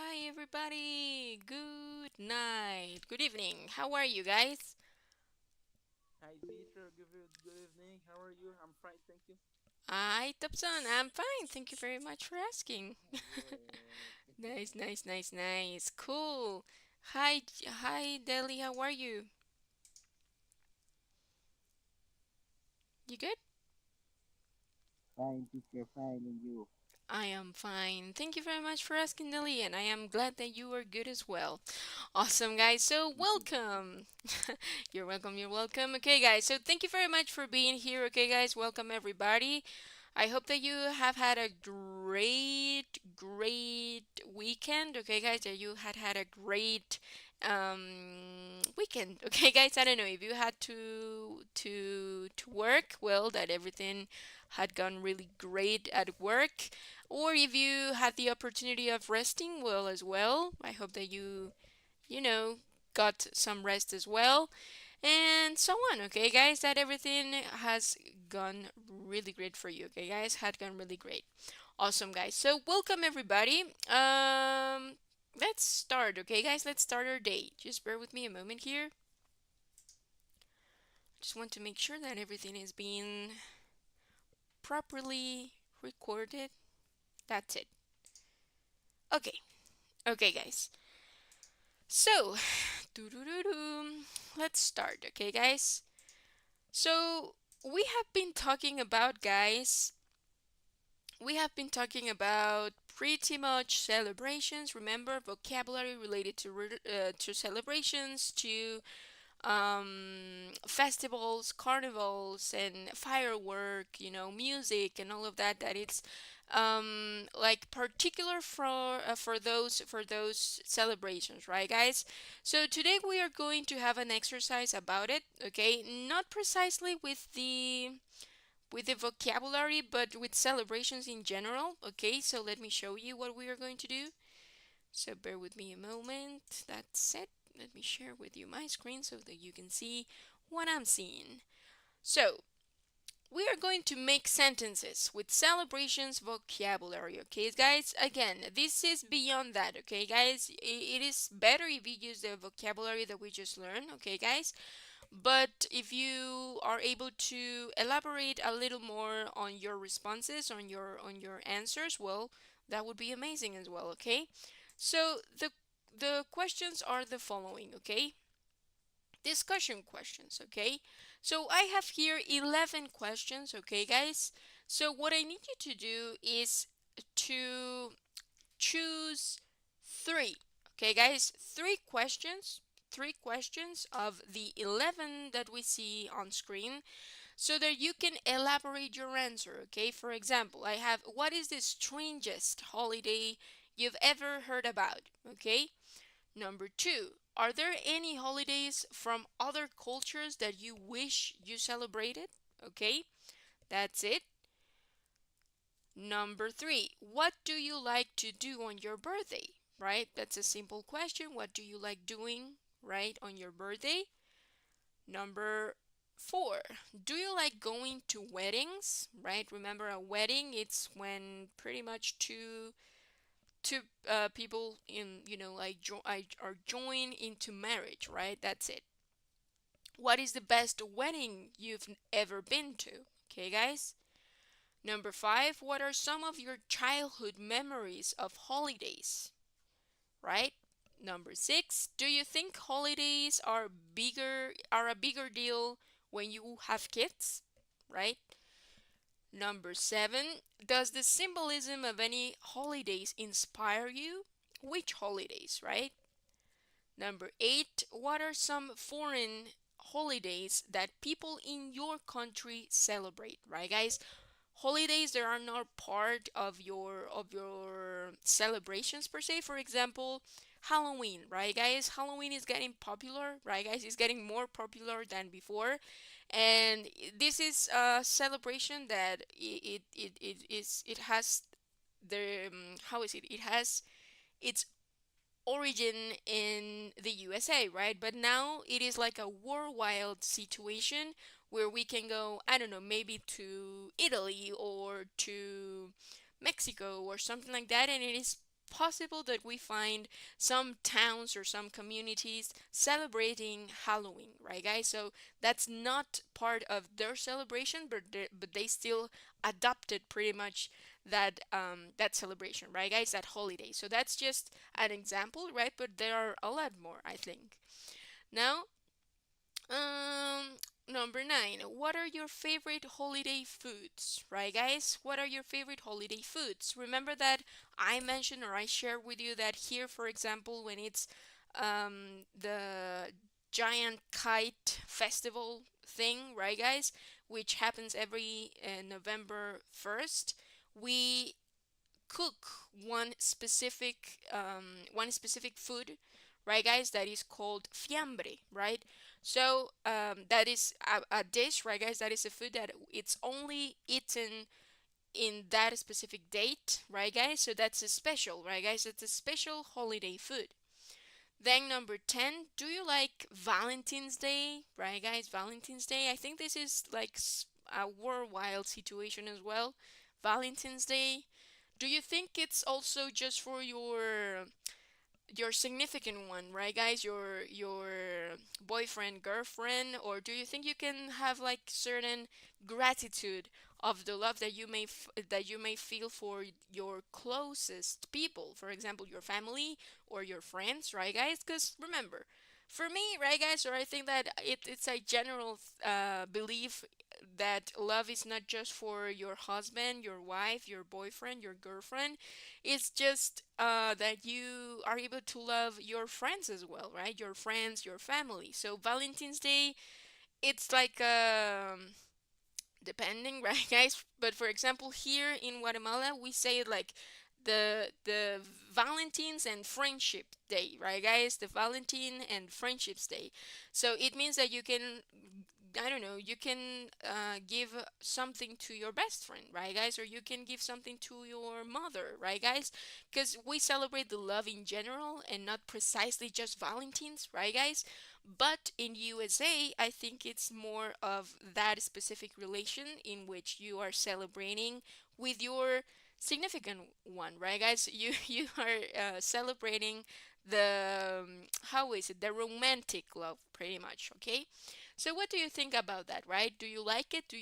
Hi, everybody. Good night. Good evening. How are you guys? Hi, teacher. Good evening. How are you? I'm fine, thank you. Hi, Topson. I'm fine. Thank you very much for asking. Good. Nice, nice, nice, nice. Cool. Hi, Deli. How are you? You good? Fine, teacher. Fine, and you? I am fine. Thank you very much for asking, Nelly, and I am glad that you are good as well. Awesome, guys. So, Thank you. welcome. You're welcome. You're welcome. Okay, guys. So, thank you very much for being here. Okay, guys. Welcome, everybody. I hope that you have had a great weekend. Okay, guys. That you had a great weekend. Okay, guys. I don't know if you had to work. Well, that everything had gone really great at work, or if you had the opportunity of resting well as well. I hope that you know, got some rest as well, and so on. Okay, guys, that everything has gone really great for you. Okay, guys, had gone really great. Awesome, guys. So, welcome everybody. Let's start. Okay, guys, let's start our day. Just bear with me a moment here. Just want to make sure that everything is being properly recorded. That's it. Okay. Okay, guys. So, doo-doo-doo-doo. Let's start, okay, guys? So, we have been talking about, guys, we have been talking about pretty much celebrations. Remember, vocabulary related to celebrations, to festivals, carnivals, and firework, music, and all of that. That it's like particular for those celebrations, right, guys? So today we are going to have an exercise about it. Okay, not precisely with the vocabulary, but with celebrations in general. Okay, so let me show you what we are going to do. So bear with me a moment. That's it. Let me share with you my screen so that you can see what I'm seeing. So we are going to make sentences with celebrations vocabulary. Okay, guys, again, this is beyond that. Okay, guys, it is better if you use the vocabulary that we just learned. Okay, guys, but if you are able to elaborate a little more on your responses, on your answers, well, that would be amazing as well. Okay, so the questions are the following. Okay, discussion questions. Okay, so I have here 11 questions. Okay, guys, so what I need you to do is to choose three. Okay, guys, three questions of the 11 that we see on screen, so that you can elaborate your answer. Okay, for example, I have, what is the strangest holiday you've ever heard about? Okay, number two, are there any holidays from other cultures that you wish you celebrated? Okay, that's it. Number three, what do you like to do on your birthday? Right? That's a simple question. What do you like doing, right, on your birthday? Number four, do you like going to weddings? Right? Remember, a wedding, it's when pretty much two people in, like are joined into marriage, right? That's it. What is the best wedding you've ever been to? Okay, guys. Number five, what are some of your childhood memories of holidays? Right? Number six, do you think holidays are a bigger deal when you have kids? Right? Number seven, does the symbolism of any holidays inspire you? Which holidays, right? Number eight, what are some foreign holidays that people in your country celebrate? Right, guys? Holidays that are not part of your celebrations per se. For example, Halloween, right, guys? Halloween is getting popular, right, guys? It's getting more popular than before, and this is a celebration that it has the how is it? It has its origin in the USA, right? But now it is like a worldwide situation where we can go, I don't know, maybe to Italy or to Mexico or something like that, and it is possible that we find some towns or some communities celebrating Halloween, right, guys? So that's not part of their celebration, but they still adopted pretty much that celebration, right, guys? That holiday. So that's just an example, right? But there are a lot more, I think. Now, um, number nine. What are your favorite holiday foods? Right, guys? What are your favorite holiday foods? Remember that I mentioned or I shared with you that here, for example, when it's the giant kite festival thing, right, guys? Which happens every November 1st, we cook one specific food, right, guys, that is called fiambre, right? So that is a dish, right, guys, that is a food that it's only eaten in that specific date, right, guys? So that's a special, right, guys? It's a special holiday food. Then number 10, do you like Valentine's Day? Right, guys? Valentine's Day. I think this is like a worldwide situation as well. Valentine's Day. Do you think it's also just for your significant one, right, guys? Your boyfriend, girlfriend, or do you think you can have like certain gratitude of the love that that you may feel for your closest people, for example, your family or your friends, right, guys? Because remember, for me, right, guys, or I think that it's a general belief that love is not just for your husband, your wife, your boyfriend, your girlfriend. It's just that you are able to love your friends as well, right? Your friends, your family. So Valentine's Day, it's like depending, right, guys? But for example, here in Guatemala, we say it like the Valentine's and Friendship Day, right, guys? The Valentine and Friendships Day. So it means that you can, I don't know, you can give something to your best friend, right, guys? Or you can give something to your mother, right, guys? Because we celebrate the love in general and not precisely just Valentine's, right, guys? But in USA, I think it's more of that specific relation in which you are celebrating with your significant one, right, guys? You are celebrating the how is it? The romantic love, pretty much, okay? So what do you think about that, right? Do you like it?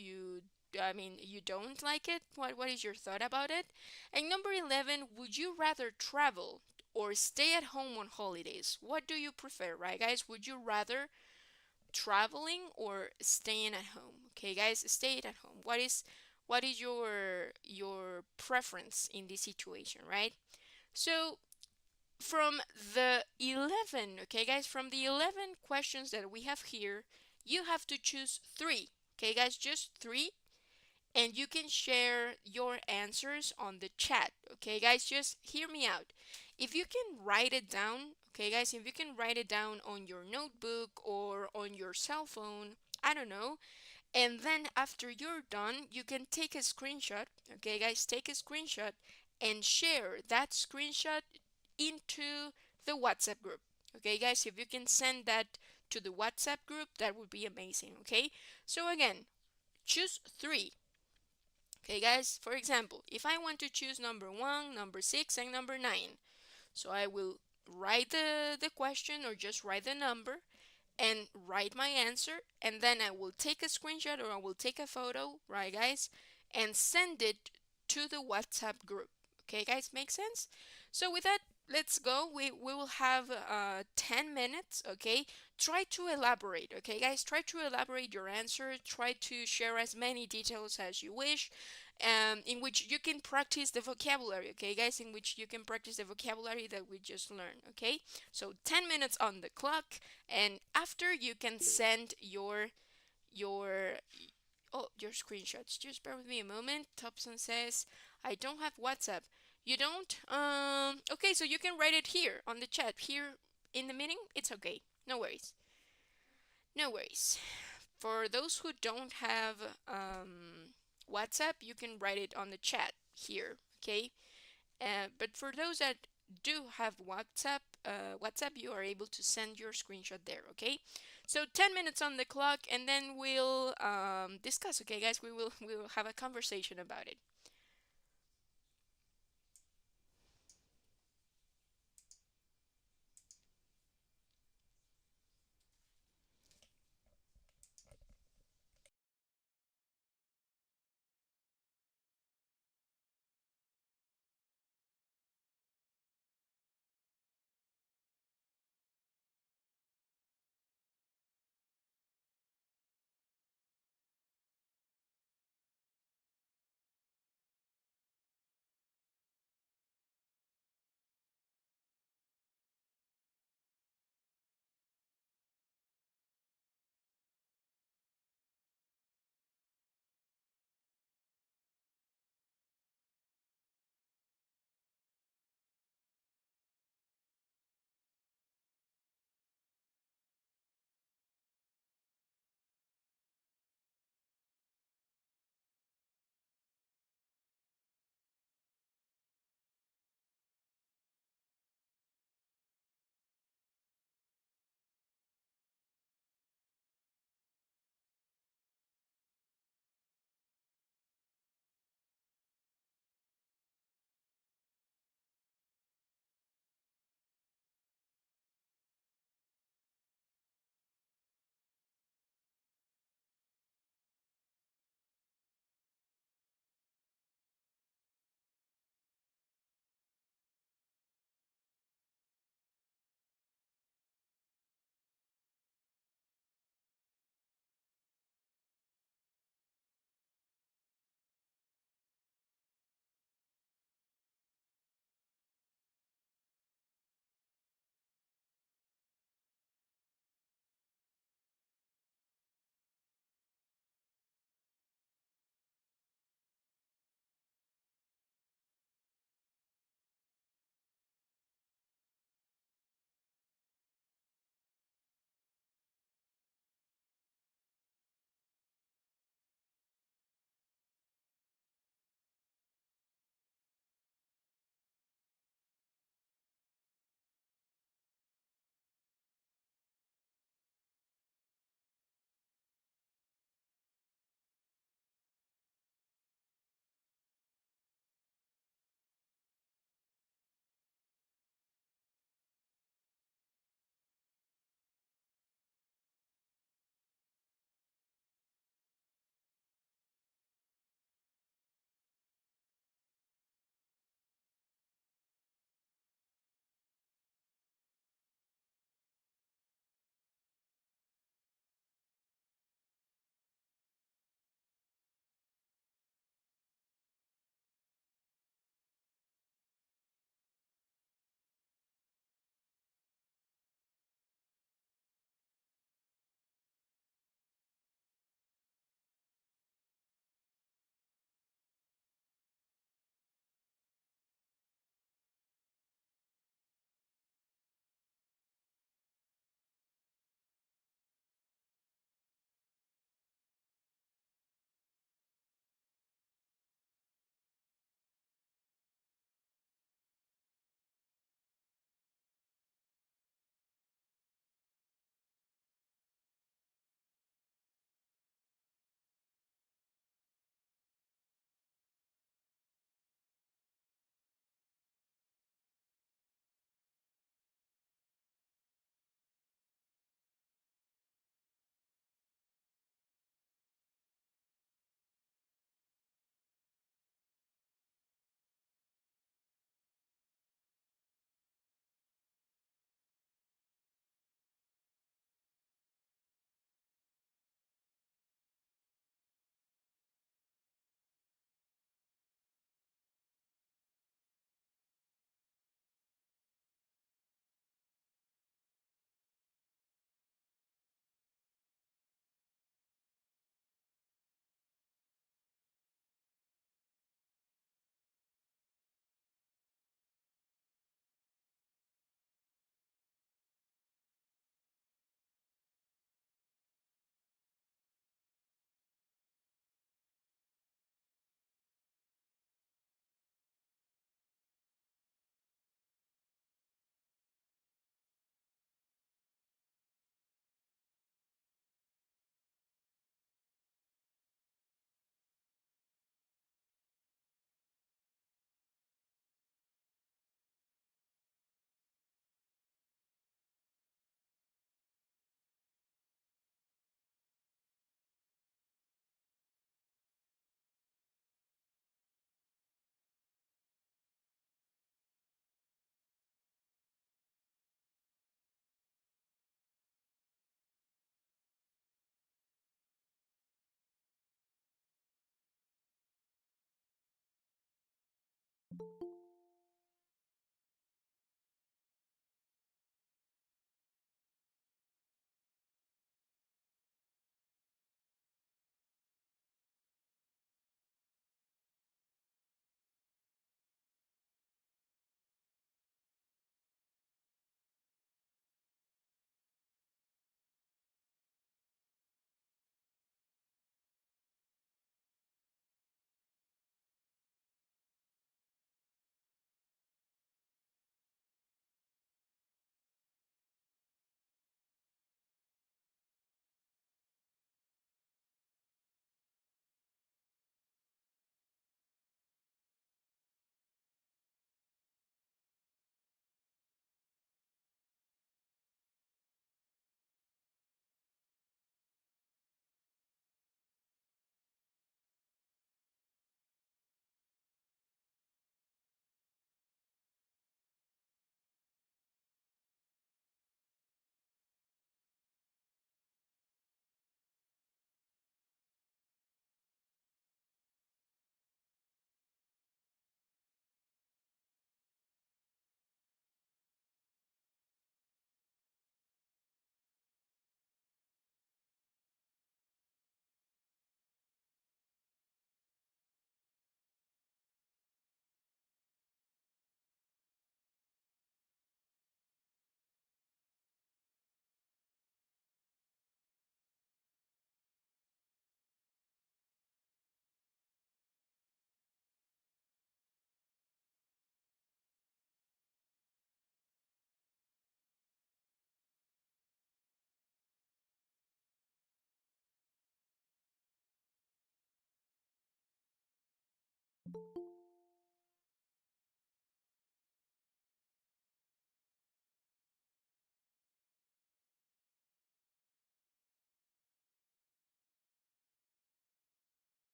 I mean, you don't like it? What is your thought about it? And number 11, would you rather travel or stay at home on holidays? What do you prefer, right, guys? Would you rather traveling or staying at home? Okay, guys, stay at home. What is your preference in this situation, right? So from the 11, okay, guys, from the 11 questions that we have here, you have to choose three, okay, guys, just three, and you can share your answers on the chat, okay, guys, just hear me out. If you can write it down, okay, guys, if you can write it down on your notebook or on your cell phone, I don't know, and then after you're done, you can take a screenshot. Okay, guys, take a screenshot and share that screenshot into the WhatsApp group. Okay, guys, if you can send that to the WhatsApp group, that would be amazing. Okay, so again, choose three. Okay, guys, for example, if I want to choose number one, number six, and number nine, so I will write the question or just write the number and write my answer, and then I will take a screenshot or I will take a photo, right, guys, and send it to the WhatsApp group. Okay, guys, make sense? So with that, let's go. We will have 10 minutes, okay? Try to elaborate, okay, guys? Try to elaborate your answer. Try to share as many details as you wish. In which you can practice the vocabulary, okay, guys? In which you can practice the vocabulary that we just learned, okay? So 10 minutes on the clock, and after you can send your your screenshots. Just bear with me a moment. Thompson says, I don't have WhatsApp. You don't? Okay, so you can write it here on the chat. Here in the meeting, it's okay. No worries. No worries. For those who don't have WhatsApp, you can write it on the chat here, okay? But for those that do have WhatsApp, you are able to send your screenshot there, okay? So 10 minutes on the clock, and then we'll discuss, okay, guys? We will have a conversation about it.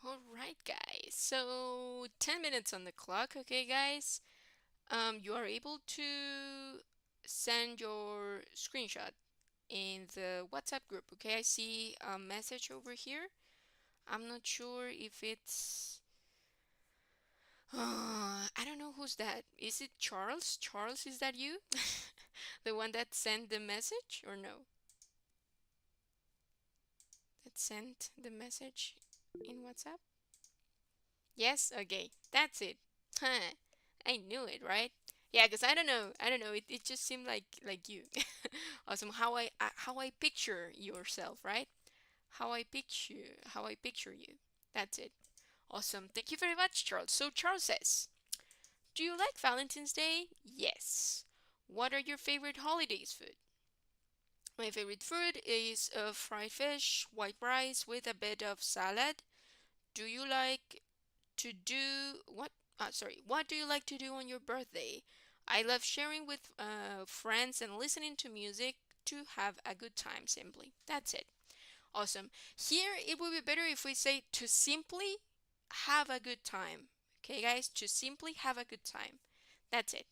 All right, guys. So 10 minutes on the clock, okay, guys? You are able to send your screenshot in the WhatsApp group, okay? I see a message over here. I'm not sure if it's I don't know who's that. Is it Charles? Charles, is that you? The one that sent the message or no? That sent the message in WhatsApp? Yes? Okay. That's it. Huh. I knew it, right? Yeah, because I don't know. I don't know. It just seemed like you. Awesome. How I picture yourself, right? How I picture you. That's it. Awesome. Thank you very much, Charles. So Charles says, "Do you like Valentine's Day?" Yes. What are your favorite holidays food? My favorite food is fried fish, white rice with a bit of salad. Do you like to do what? Sorry. What do you like to do on your birthday? I love sharing with friends and listening to music to have a good time. Simply. That's it. Awesome. Here it would be better if we say to simply have a good time. Okay, guys? To simply have a good time. That's it.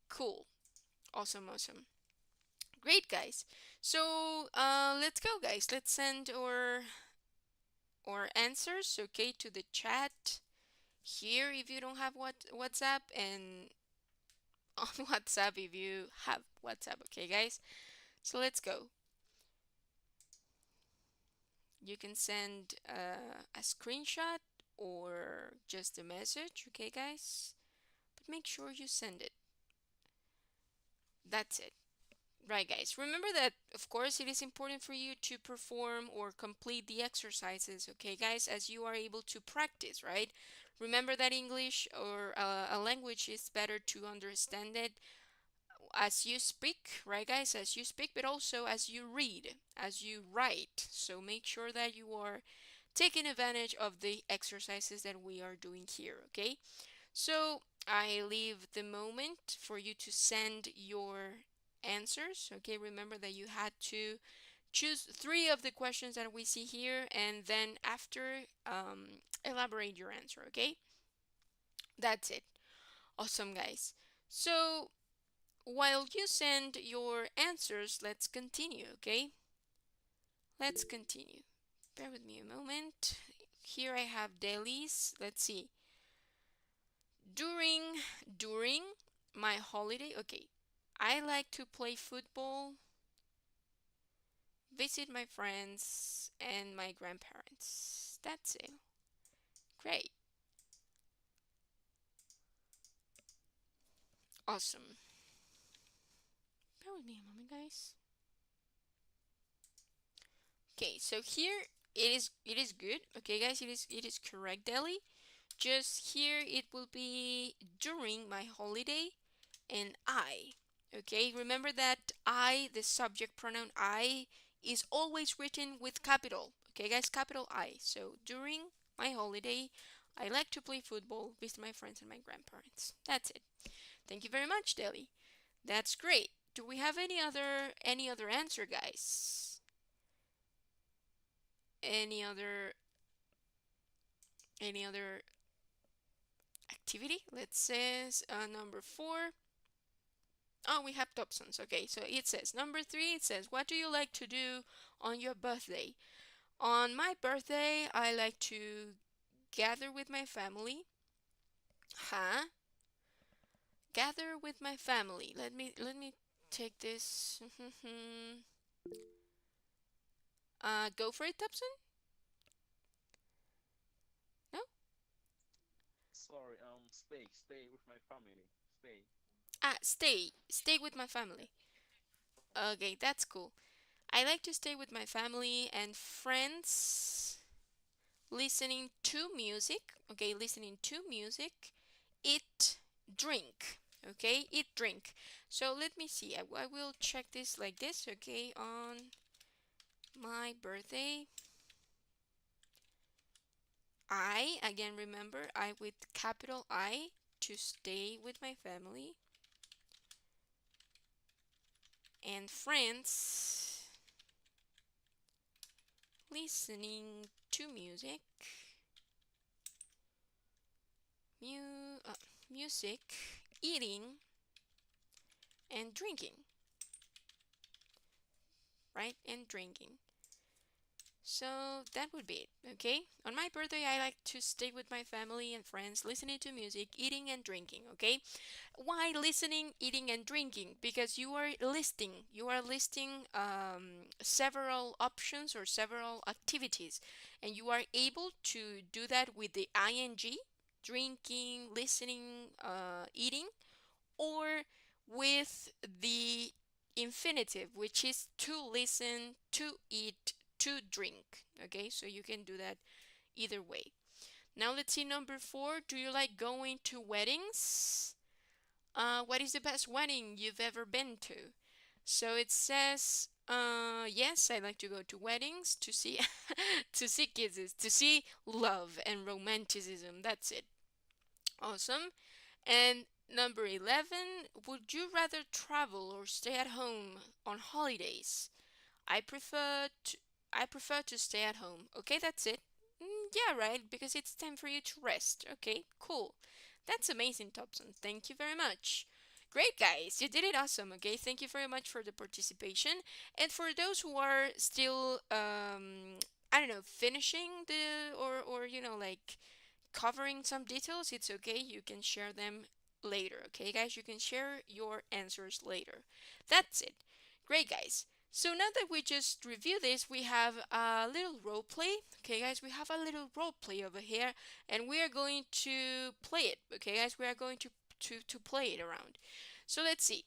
Cool. Awesome, awesome. Great, guys. So let's go, guys. Let's send our answers, okay, to the chat here if you don't have WhatsApp, and on WhatsApp if you have WhatsApp, okay, guys. So let's go. You can send a screenshot or just a message, okay, guys? But make sure you send it. That's it. Right, guys. Remember that, of course, it is important for you to perform or complete the exercises, okay, guys, as you are able to practice, right? Remember that English or a language is better to understand it as you speak, right, guys? As you speak, but also as you read, as you write. So make sure that you are taking advantage of the exercises that we are doing here, okay? So I leave the moment for you to send your answers. Okay, remember that you had to choose three of the questions that we see here, and then after elaborate your answer. Okay, that's it. Awesome, guys. So while you send your answers, let's continue. Okay, let's continue. Bear with me a moment. Here I have dailies. Let's see. During my holiday, okay, I like to play football, visit my friends and my grandparents. That's it. Great. Awesome. Bear with me a moment, guys. Okay, so here it is good. Okay, guys, it is correct, Delhi. Just here it will be during my holiday and I. Okay, remember that I, the subject pronoun I, is always written with capital. Okay, guys, capital I. So during my holiday, I like to play football, visit my friends and my grandparents. That's it. Thank you very much, Deli. That's great. Do we have any other answer, guys? Any other any other activity? Let's says number 4. Oh, we have Dobson's. Okay, so it says number 3. It says, "What do you like to do on your birthday?" On my birthday, I like to gather with my family. Huh? Gather with my family. Let me take this. Go for it, Dobson. No? Sorry, stay with my family. Stay. Stay with my family. Okay, that's cool. I like to stay with my family and friends, listening to music. Okay, listening to music. Eat, drink. Okay, eat, drink. So let me see. I will check this like this. Okay, on my birthday, I, again, remember, I with capital I, to stay with my family and friends, listening to music, mu- uh, music, eating, and drinking, right? And drinking. So that would be it, okay? On my birthday, I like to stay with my family and friends, listening to music, eating and drinking, okay? Why listening, eating, and drinking? Because you are listing several options or several activities, and you are able to do that with the ing, drinking, listening, eating, or with the infinitive, which is to listen, to eat, to drink. Okay, so you can do that either way. Now let's see number 4. Do you like going to weddings? What is the best wedding you've ever been to? So it says, yes, I like to go to weddings to see to see kisses, to see love and romanticism. That's it. Awesome. And number 11, would you rather travel or stay at home on holidays? I prefer to I prefer to stay at home. Okay, that's it. Yeah, right, because it's time for you to rest. Okay, cool. That's amazing, Thompson. Thank you very much. Great, guys. You did it awesome. Okay. Thank you very much for the participation. And for those who are still, I don't know, finishing or, like covering some details, it's okay. You can share them later. Okay, guys? You can share your answers later. That's it. Great, guys. So now that we just review this, we have a little role play. Okay, guys, we have a little role play over here, and we are going to play it. Okay, guys, we are going to play it around. So let's see.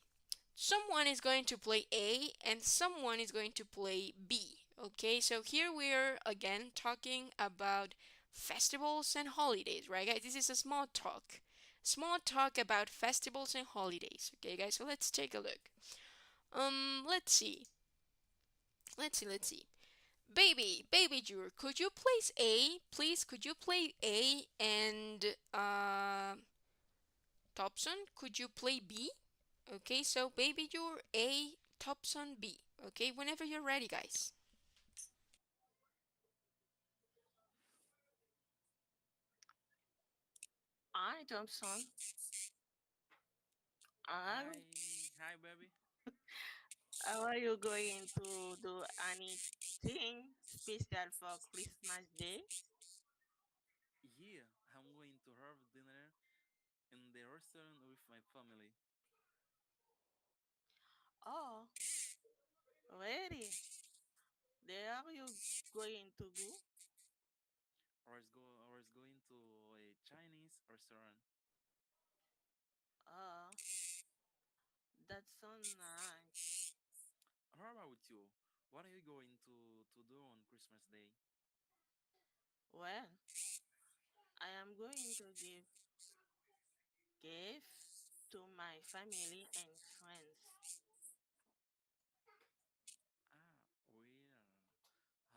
Someone is going to play A and someone is going to play B. Okay, so here we're again talking about festivals and holidays, right, guys? This is a small talk. Small talk about festivals and holidays. Okay, guys, so let's take a look. Let's see. Let's see. Baby Jur, could you place A, please? Could you play A and Thompson, could you play B? Okay, so baby, you're A, Thompson B. Okay, whenever you're ready, guys. Hi, Thompson. Uh, Hi, baby. how are you going to do anything special for Christmas Day? Yeah, I'm going to have dinner in the restaurant with my family. Oh, ready? There are you going to go? I was going to a Chinese restaurant. Oh, that's so nice. How about you? What are you going to do on Christmas Day? Well, I am going to give gift to my family and friends. Ah,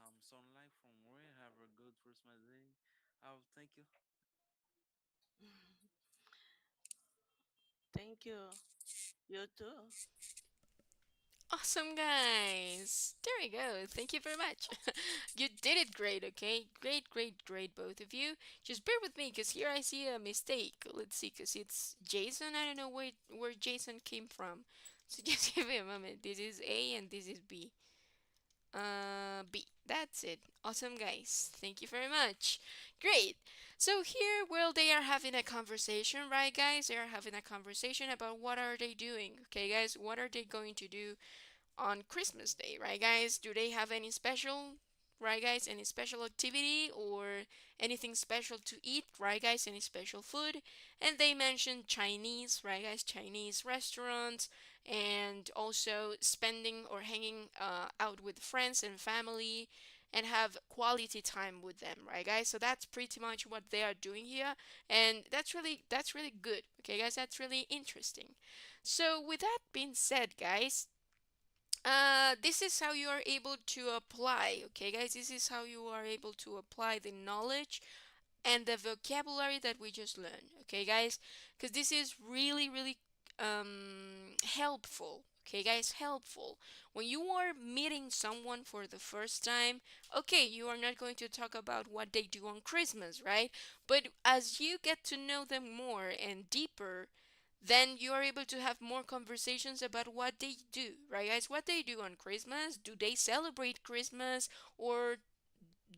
well, sunlight from where have a good Christmas Day. Oh, thank you. Thank you. You too. Awesome, guys. There we go. Thank you very much. You did it great, okay? Great, great, great, both of you. Just bear with me, because here I see a mistake. Let's see, because it's Jason. I don't know where Jason came from. So just give me a moment. This is A and this is B. B. That's it. Awesome, guys. Thank you very much. Great. So here, well, they are having a conversation, right, guys? They are having a conversation about what are they doing. Okay, guys, what are they going to do on Christmas Day, right, guys? Do they have any special, right, guys? Any special activity or anything special to eat, right, guys? Any special food? And they mentioned Chinese, right, guys? Chinese restaurants, and also spending or hanging out with friends and family and have quality time with them, right, guys? So that's pretty much what they are doing here, and that's really good. Okay, guys, that's really interesting. So with that being said, guys, this is how you are able to apply, okay, guys? This is how you are able to apply the knowledge and the vocabulary that we just learned, okay, guys? Because this is really, really helpful, okay, guys? Helpful. When you are meeting someone for the first time, okay, you are not going to talk about what they do on Christmas, right? But as you get to know them more and deeper, then you are able to have more conversations about what they do, right, guys? What they do on Christmas? Do they celebrate Christmas or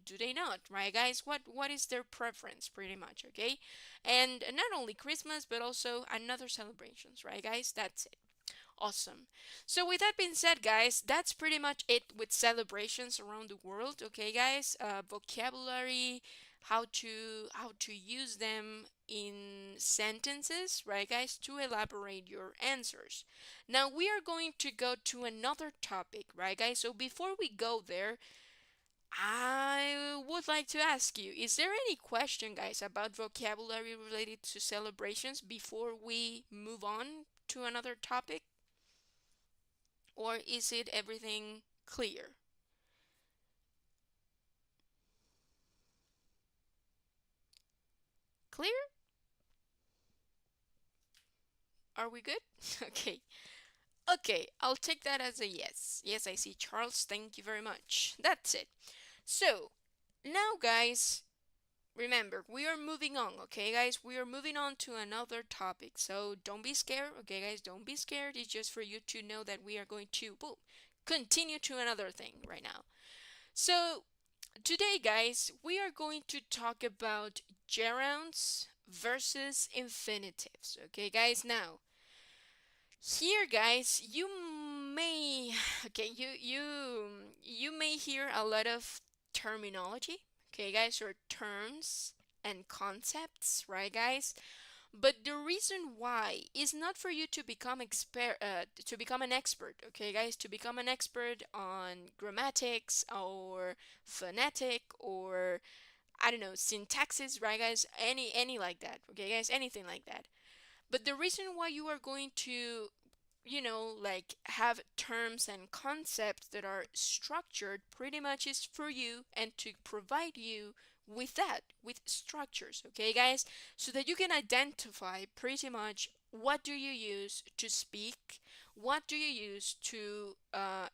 do they not, right, guys? What is their preference, pretty much, okay? And not only Christmas, but also another celebrations, right, guys? That's it. Awesome. So with that being said, guys, that's pretty much it with celebrations around the world. Okay, guys, vocabulary, how to use them in sentences, right, guys, to elaborate your answers. Now we are going to go to another topic, right, guys? So before we go there, I would like to ask you, is there any question, guys, about vocabulary related to celebrations before we move on to another topic? Or is it everything clear? Clear? Are we good? Okay. Okay, I'll take that as a yes. Yes, I see Charles. Thank you very much. That's it. So, now, guys, Remember, we are moving on, okay, guys? We are moving on to another topic. So don't be scared, okay, guys? Don't be scared. It's just for you to know that we are going to, boom, continue to another thing right now. So today, guys, we are going to talk about gerunds versus infinitives, okay, guys? Now, here, guys, you may, okay, you may hear a lot of terminology, okay, guys, or terms and concepts, right, guys? But the reason why is not for you to become to become an expert, okay, guys, to become an expert on grammatics or phonetic or I don't know syntaxes, right, guys? Any like that, okay, guys, anything like that. But the reason why you are going to like have terms and concepts that are structured pretty much is for you and to provide you with that, with structures, okay, guys, so that you can identify pretty much what do you use to speak, what do you use to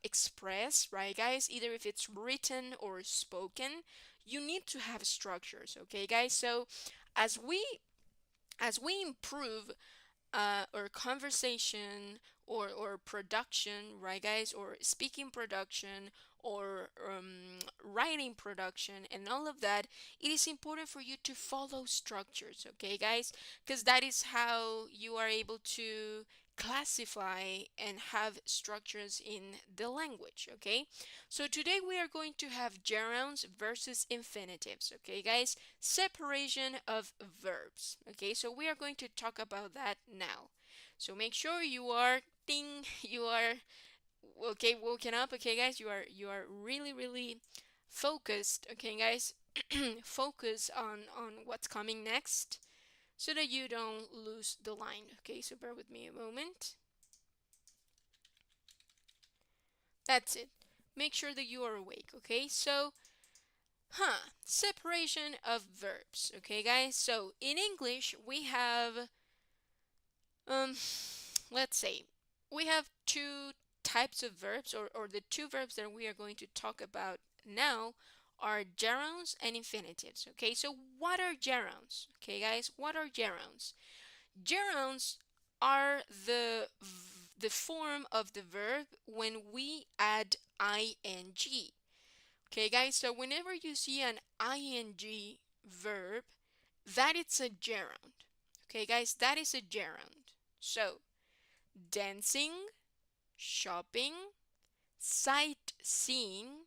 express, right, guys, either if it's written or spoken. You need to have structures, okay, guys. So as we improve or conversation or production, right, guys, or speaking production or writing production and all of that, it is important for you to follow structures, okay, guys, because that is how you are able to classify and have structures in the language, okay? So today we are going to have gerunds versus infinitives, okay, guys? Separation of verbs. Okay, so we are going to talk about that now. So make sure you are ding, you are okay, woken up, okay, guys. You are really focused, okay, guys. Focus on what's coming next so that you don't lose the line. Okay, so bear with me a moment. That's it. Make sure that you are awake, okay? So separation of verbs, okay, guys. So in English we have um let's say we have two types of verbs, or the two verbs that we are going to talk about now are gerunds and infinitives, okay? So what are gerunds, okay, guys? What are gerunds? Gerunds are the form of the verb when we add ing. Okay, guys, so whenever you see an ing verb, that is a gerund. Okay, guys, that is a gerund. So, dancing, shopping, sightseeing,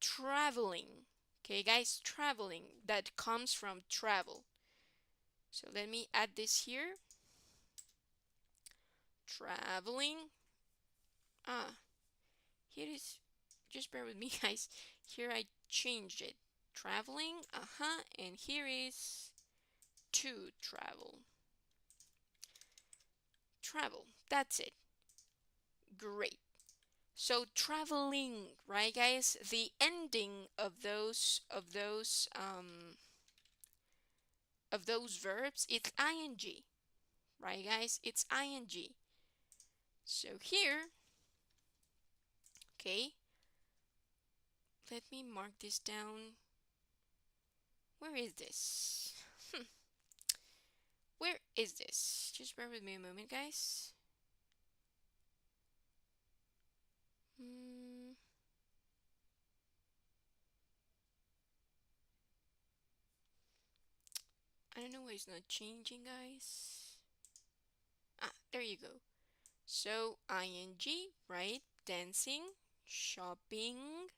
traveling. Okay, guys, traveling. That comes from travel. So, let me add this here. Traveling. Ah, here is. Just bear with me, guys. Here I changed it. Traveling. And here is to travel. Travel. That's it. Great. So traveling, right, guys? The ending of those verbs, it's ing, right, guys? It's ing. So here, okay, let me mark this down. Where is this? Where is this? Just bear with me a moment, guys. Hmm, I don't know why it's not changing, guys. There you go. So ing, right? Dancing, shopping,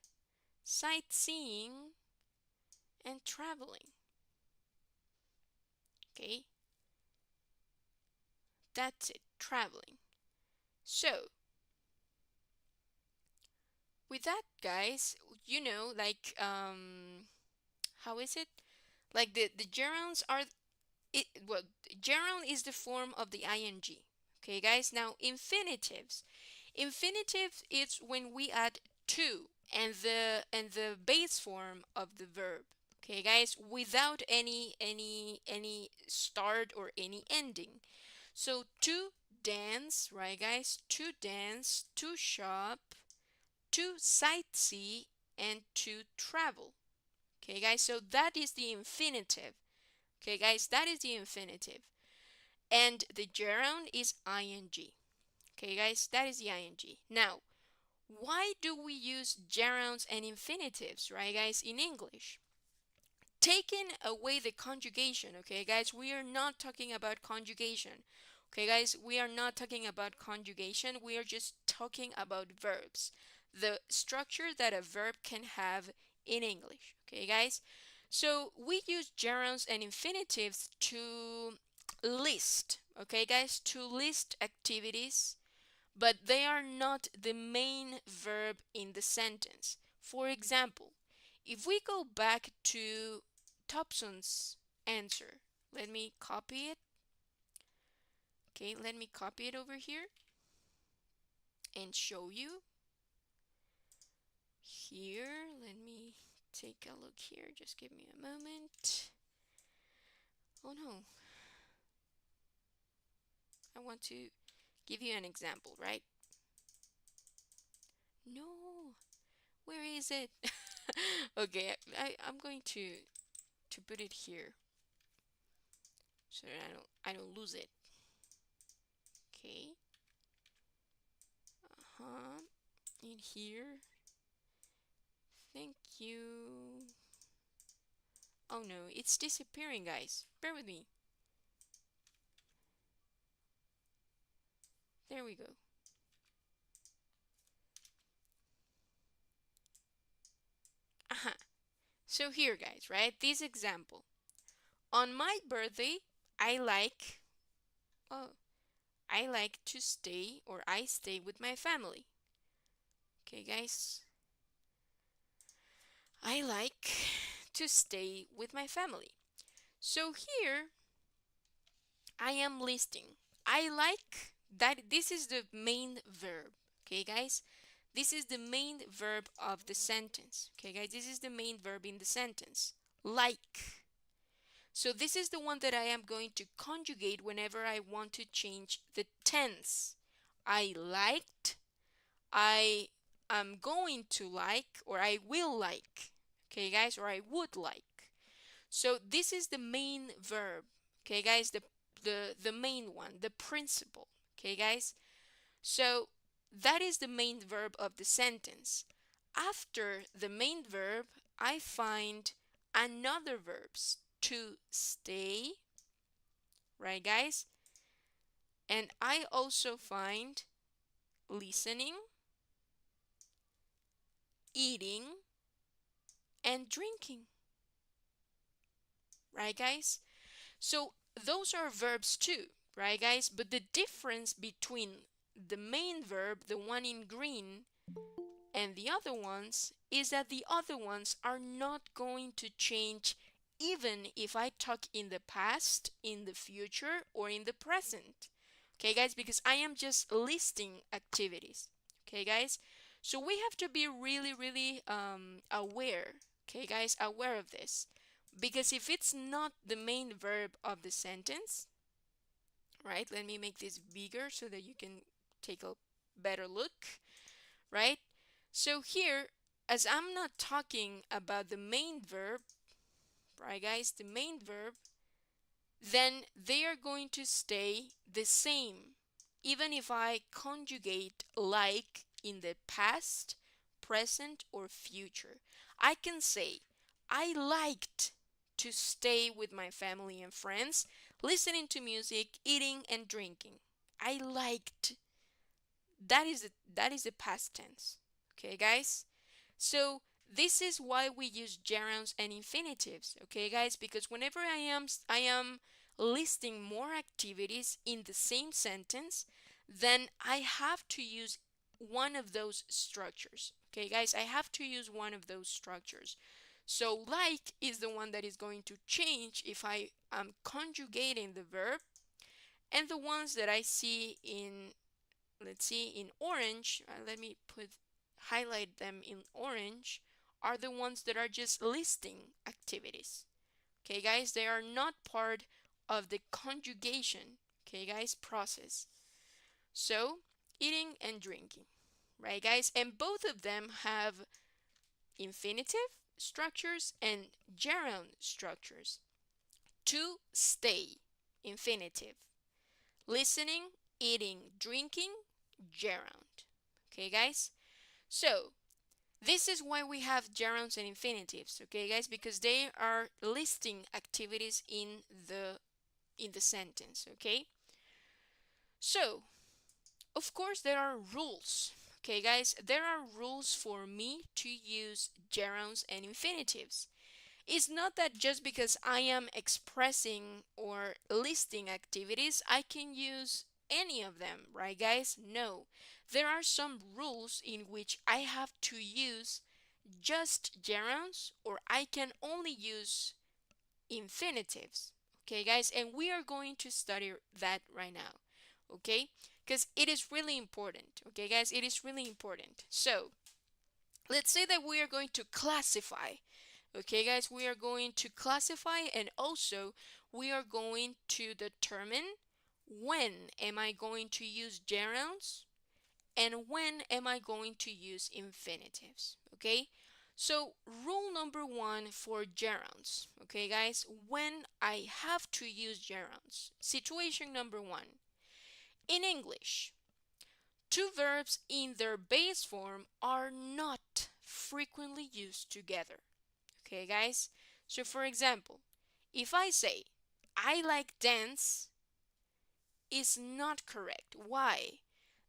sightseeing, and traveling. Okay, that's it, traveling. So, with that, guys, like, how is it? Like the gerunds are it. Well, gerund is the form of the ing. Okay, guys. Now, infinitives. Infinitives is when we add to and the base form of the verb. Okay, guys, without any start or any ending. So to dance, right, guys? To dance, to shop, to sightsee, and to travel. Okay, guys, so that is the infinitive. Okay, guys, that is the infinitive. And the gerund is ing. Okay, guys, that is the ing. Now, why do we use gerunds and infinitives, right, guys, in English? Taking away the conjugation, okay, guys, we are not talking about conjugation. Okay, guys, we are not talking about conjugation. We are just talking about verbs, the structure that a verb can have in English. Okay, guys, so we use gerunds and infinitives to list, okay, guys, to list activities, but they are not the main verb in the sentence. For example, if we go back to Thompson's answer, let me copy it. Okay, let me copy it over here and show you. Here, let me take a look here. Just give me a moment. Oh no, I want to give you an example, right? No, where is it? Okay, I'm going to put it here so that I don't lose it. Okay. Uh-huh. In here. Thank you. Oh no, it's disappearing, guys. Bear with me. There we go. Uh-huh. So here, guys, right? This example. On my birthday, I like oh, I like to stay or I stay with my family. Okay, guys. I like to stay with my family. So here I am listing. I like that this is the main verb. Okay, guys? This is the main verb of the sentence. Okay, guys? This is the main verb in the sentence. Like. So this is the one that I am going to conjugate whenever I want to change the tense. I liked, I am going to like, or I will like. Okay, guys? Or I would like. So this is the main verb. Okay, guys, the main one, the principle. Okay, guys? So that is the main verb of the sentence. After the main verb, I find another verbs to stay, right, guys? And I also find listening, eating, and drinking, right, guys? So those are verbs too, right, guys? But the difference between the main verb, the one in green, and the other ones is that the other ones are not going to change even if I talk in the past, in the future, or in the present. Okay, guys, because I am just listing activities. Okay, guys? So we have to be really, really aware. Okay, guys, aware of this. Because if it's not the main verb of the sentence, right? Let me make this bigger so that you can take a better look, right? So here, as I'm not talking about the main verb, right, guys, the main verb, then they are going to stay the same, even if I conjugate like in the past, present, or future. I can say, I liked to stay with my family and friends, listening to music, eating, and drinking. I liked. That is the past tense. Okay, guys? So this is why we use gerunds and infinitives, okay, guys? Because whenever I am listing more activities in the same sentence, then I have to use one of those structures. Okay, guys, I have to use one of those structures. So like is the one that is going to change if I am conjugating the verb, and the ones that I see in, let's see, in orange, let me put highlight them in orange, are the ones that are just listing activities. Okay, guys, they are not part of the conjugation, okay, guys, process. So eating and drinking, right, guys? And both of them have infinitive structures and gerund structures. To stay, infinitive. Listening, eating, drinking, gerund. Okay, guys? So, this is why we have gerunds and infinitives, okay, guys? Because they are listing activities in the sentence, okay? So, of course, there are rules. Okay, guys, there are rules for me to use gerunds and infinitives. It's not that just because I am expressing or listing activities, I can use any of them, right, guys? No. There are some rules in which I have to use just gerunds or I can only use infinitives. Okay, guys, and we are going to study that right now. Okay, because it is really important. Okay, guys, it is really important. So, let's say that we are going to classify. Okay, guys, we are going to classify and also we are going to determine when am I going to use gerunds and when am I going to use infinitives. Okay, so rule number one for gerunds. Okay, guys, when I have to use gerunds. Situation number one. In English, two verbs in their base form are not frequently used together. Okay, guys? So, for example, if I say, I like dance, is not correct. Why?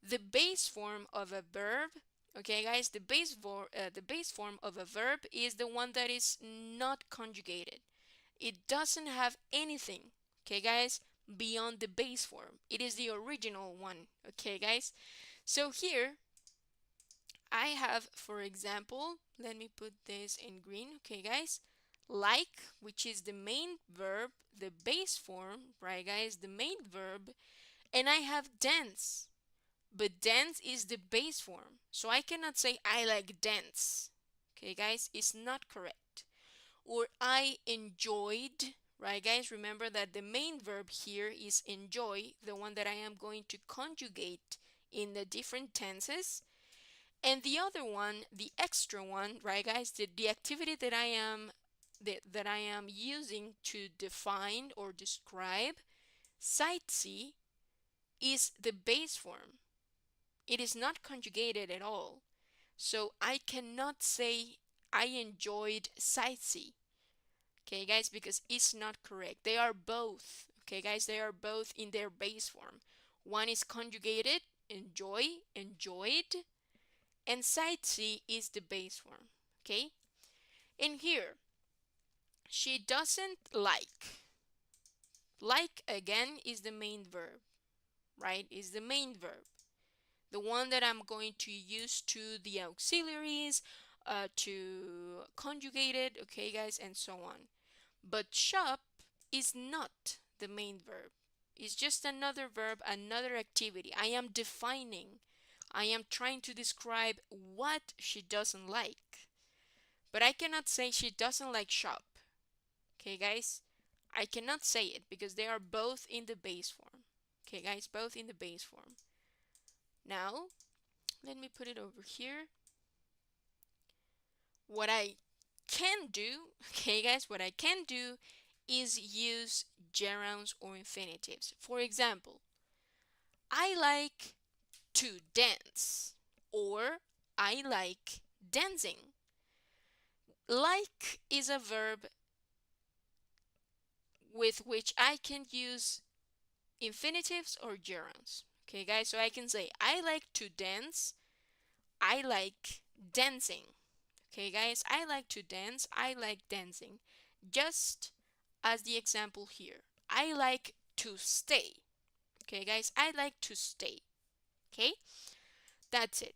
The base form of a verb, okay, guys, the base form of a verb is the one that is not conjugated. It doesn't have anything, okay, guys, beyond the base form. It is the original one, okay, guys? So here I have, for example, let me put this in green, okay, guys? Like, which is the main verb, the base form, right, guys? The main verb. And I have dance, but dance is the base form. So I cannot say I like dance, okay, guys? It's not correct. Or I enjoyed, right, guys? Remember that the main verb here is enjoy, the one that I am going to conjugate in the different tenses. And the other one, the extra one, right, guys, the activity that I am using to define or describe sightsee is the base form. It is not conjugated at all. So I cannot say I enjoyed sightsee. Okay, guys, because it's not correct. They are both. Okay, guys, they are both in their base form. One is conjugated, enjoy, enjoyed, and sightsee is the base form. Okay? And here, she doesn't like. Like again is the main verb, right? Is the main verb. The one that I'm going to use to the auxiliaries, to conjugate it, okay, guys, and so on. But shop is not the main verb. It's just another verb, another activity. I am defining. I am trying to describe what she doesn't like. But I cannot say she doesn't like shop. Okay, guys? I cannot say it because they are both in the base form. Okay, guys? Both in the base form. Now, let me put it over here. What I can do, okay, guys? What I can do is use gerunds or infinitives. For example, I like to dance or I like dancing. Like is a verb with which I can use infinitives or gerunds. Okay, guys, so I can say I like to dance, I like dancing. Okay, guys, I like to dance, I like dancing. Just as the example here, I like to stay. Okay, guys, I like to stay. Okay, that's it.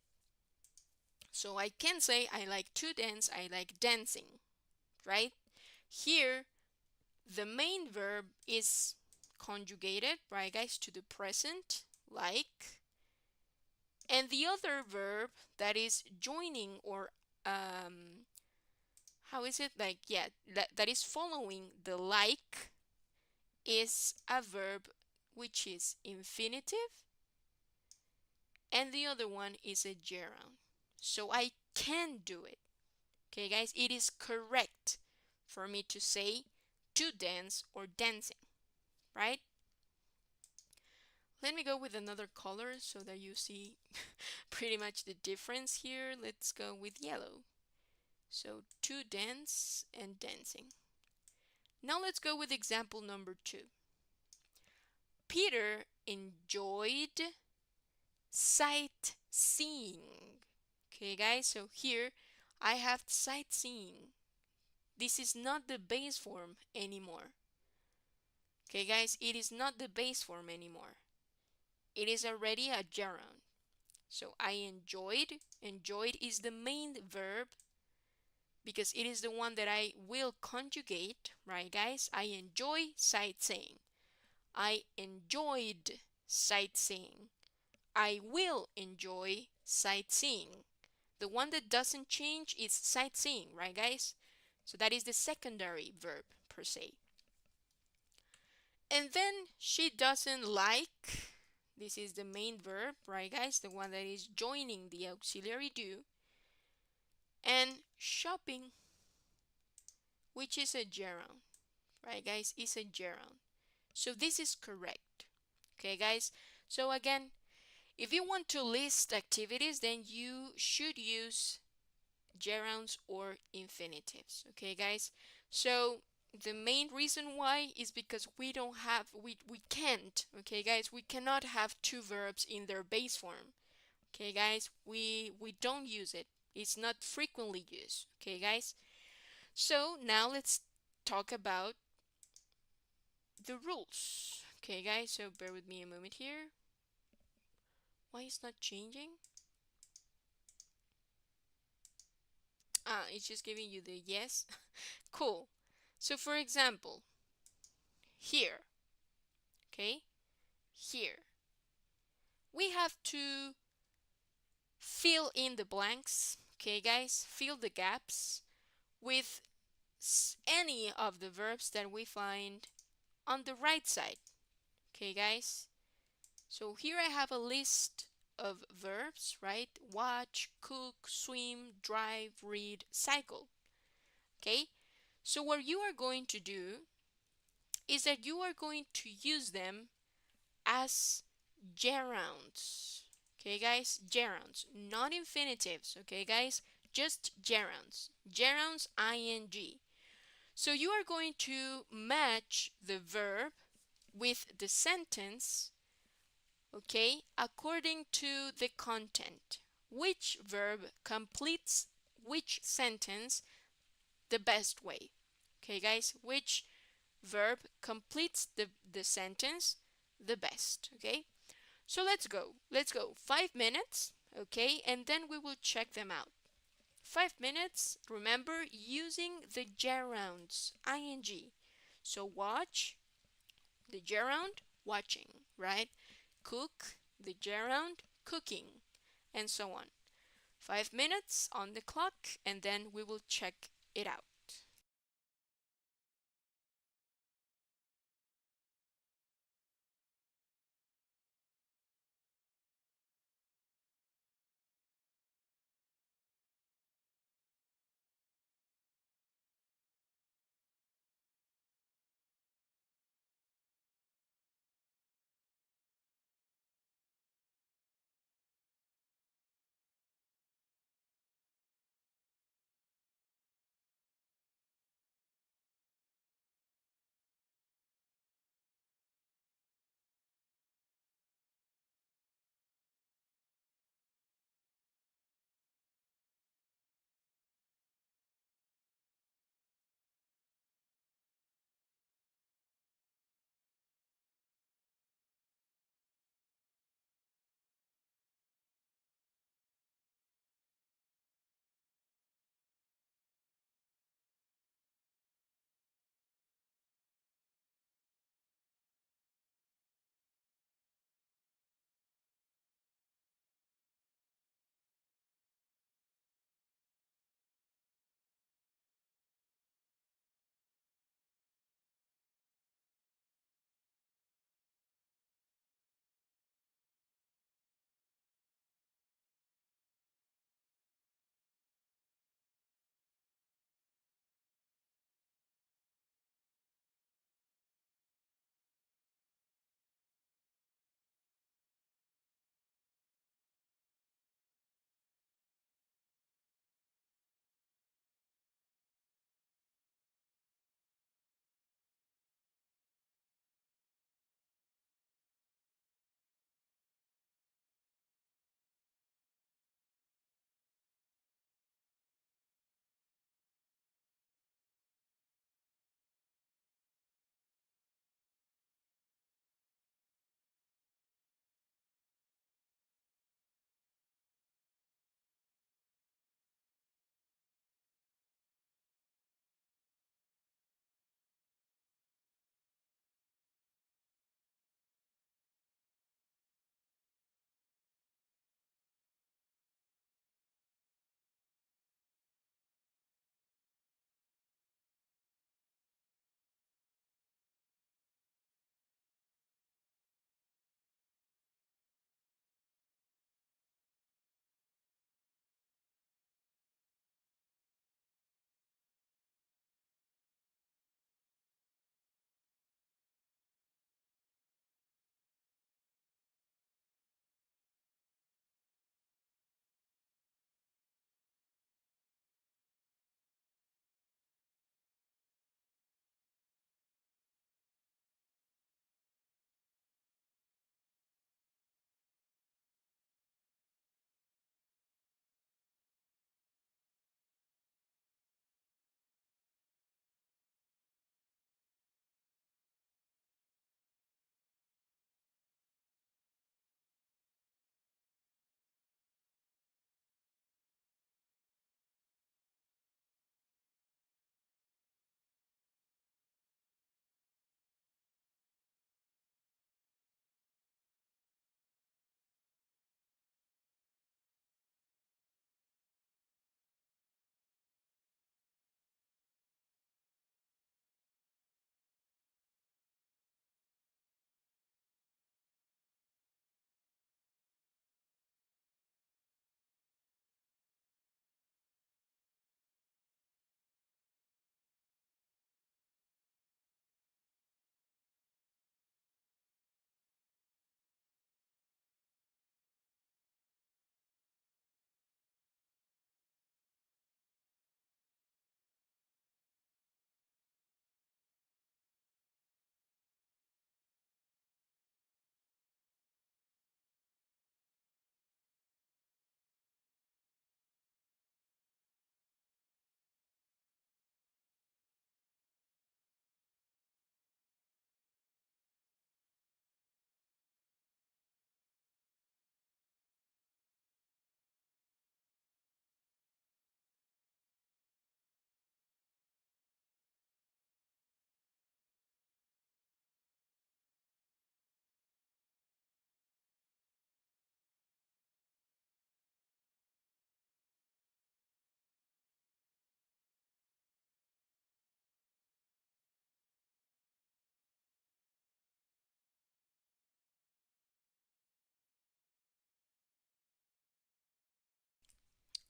So I can say I like to dance, I like dancing, right? Here, the main verb is conjugated, right, guys, to the present, like. And the other verb that is joining or um, how is it like? Yeah, that is following the like is a verb which is infinitive, and the other one is a gerund. So I can do it. Okay, guys, it is correct for me to say to dance or dancing, right? Let me go with another color so that you see pretty much the difference here. Let's go with yellow. So to dance and dancing. Now let's go with example number 2. Peter enjoyed sightseeing. Okay, guys, so here I have sightseeing. This is not the base form anymore. Okay, guys, it is not the base form anymore. It is already a gerund. So I enjoyed. Enjoyed is the main verb because it is the one that I will conjugate, right, guys? I enjoy sightseeing. I enjoyed sightseeing. I will enjoy sightseeing. The one that doesn't change is sightseeing, right, guys? So that is the secondary verb per se. And then she doesn't like, this is the main verb, right, guys? The one that is joining the auxiliary do. And shopping, which is a gerund, right, guys? Is a gerund. So this is correct. Okay, guys? So again, if you want to list activities, then you should use gerunds or infinitives. Okay, guys? So the main reason why is because we can't, okay, guys? We cannot have two verbs in their base form. Okay, guys? We don't use it. It's not frequently used. Okay, guys? So now let's talk about the rules. Okay, guys? So bear with me a moment here. Why is not changing? Ah, it's just giving you the yes. Cool. So for example, here, okay, here, we have to fill in the blanks, okay, guys, fill the gaps with any of the verbs that we find on the right side, okay, guys. So here I have a list of verbs, right? Watch, cook, swim, drive, read, cycle, okay. So what you are going to do is that you are going to use them as gerunds. Okay, guys, gerunds, not infinitives. Okay, guys, just gerunds. Gerunds, ing. So you are going to match the verb with the sentence, okay, according to the content. Which verb completes which sentence the best way? Okay, guys, which verb completes the sentence the best? Okay, so let's go 5 minutes, okay, and then we will check them out. 5 minutes, remember, using the gerunds, ing. So watch, the gerund, watching, right? Cook, the gerund, cooking, and so on. 5 minutes on the clock, and then we will check it out.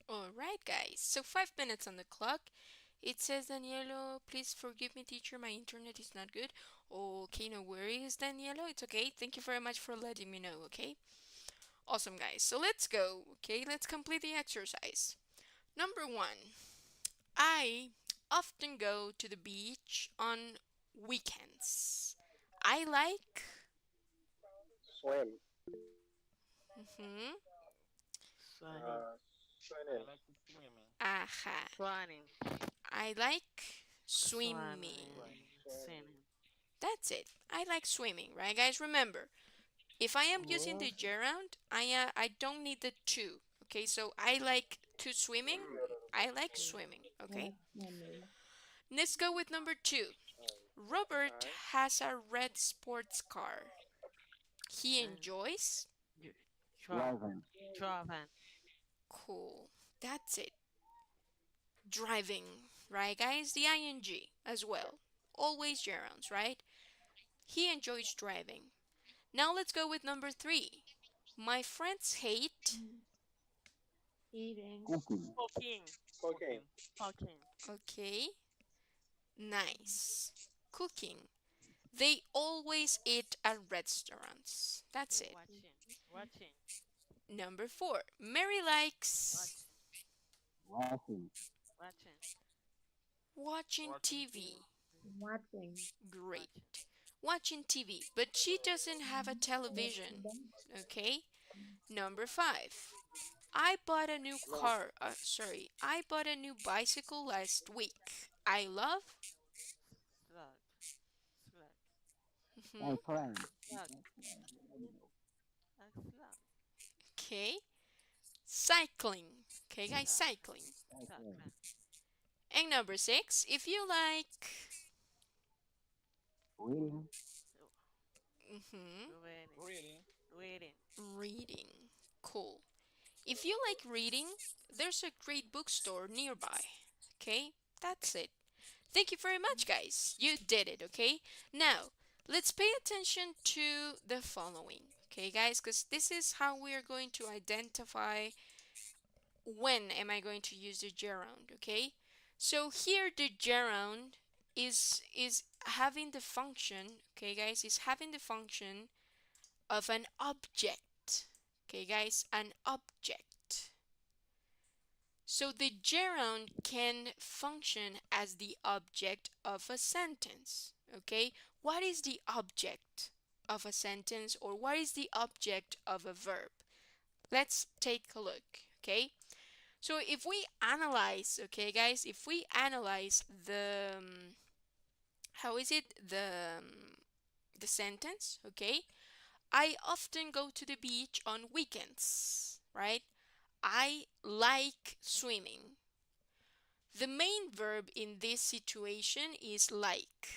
All right, guys. So 5 minutes on the clock. It says, Danielo, please forgive me, teacher. My internet is not good. Okay, no worries, Danielo. It's okay. Thank you very much for letting me know, okay? Awesome, guys. So let's go, okay? Let's complete the exercise. Number one, I often go to the beach on weekends. I like, Swim. mm-hmm, Swimming. I Swimming. like to swimming. aha. Swimming. I like swimming. Swimming. Swim. Swimming. That's it. I like swimming, right, guys? Remember, if I am using the gerund, I don't need the to. Okay, so I like to swimming. I like Okay. swimming. Okay. Let's go with number two. Robert Okay. has a red sports car. He And enjoys. you drive. Driving. Cool. That's it. Driving, right, guys? The ing as well. Always gerunds, right? He enjoys driving. Now let's go with number three. My friends hate. Cooking. Cooking. Cooking. Cooking. Okay, nice. Cooking. They always eat at restaurants. That's it. Watching. Watching. Number four. Mary likes Watching. Watching. watching Watching TV. TV. Watching. Great. Watching TV, but she doesn't have a television. Okay. Number five. I bought a new car. I bought a new bicycle last week. I love. Slug. Slug. Mhm. Slug. A slug. Okay. Cycling. Okay, guys, Slug. cycling. Cycling. And number six, if you like mhm, Reading. Reading. Reading. reading. Cool. If you like reading, there's a great bookstore nearby. Okay, that's it. Thank you very much, guys. You did it, okay? Now, let's pay attention to the following, okay, guys? Because this is how we are going to identify when am I going to use the gerund, okay? So here the gerund is having the function, okay, guys, is having the function of an object. Okay, guys, an object. So the gerund can function as the object of a sentence. Okay, what is the object of a sentence or what is the object of a verb? Let's take a look. Okay, so if we analyze, okay, guys, if we analyze the how is it the sentence? Okay, I often go to the beach on weekends, right? I like swimming. The main verb in this situation is like,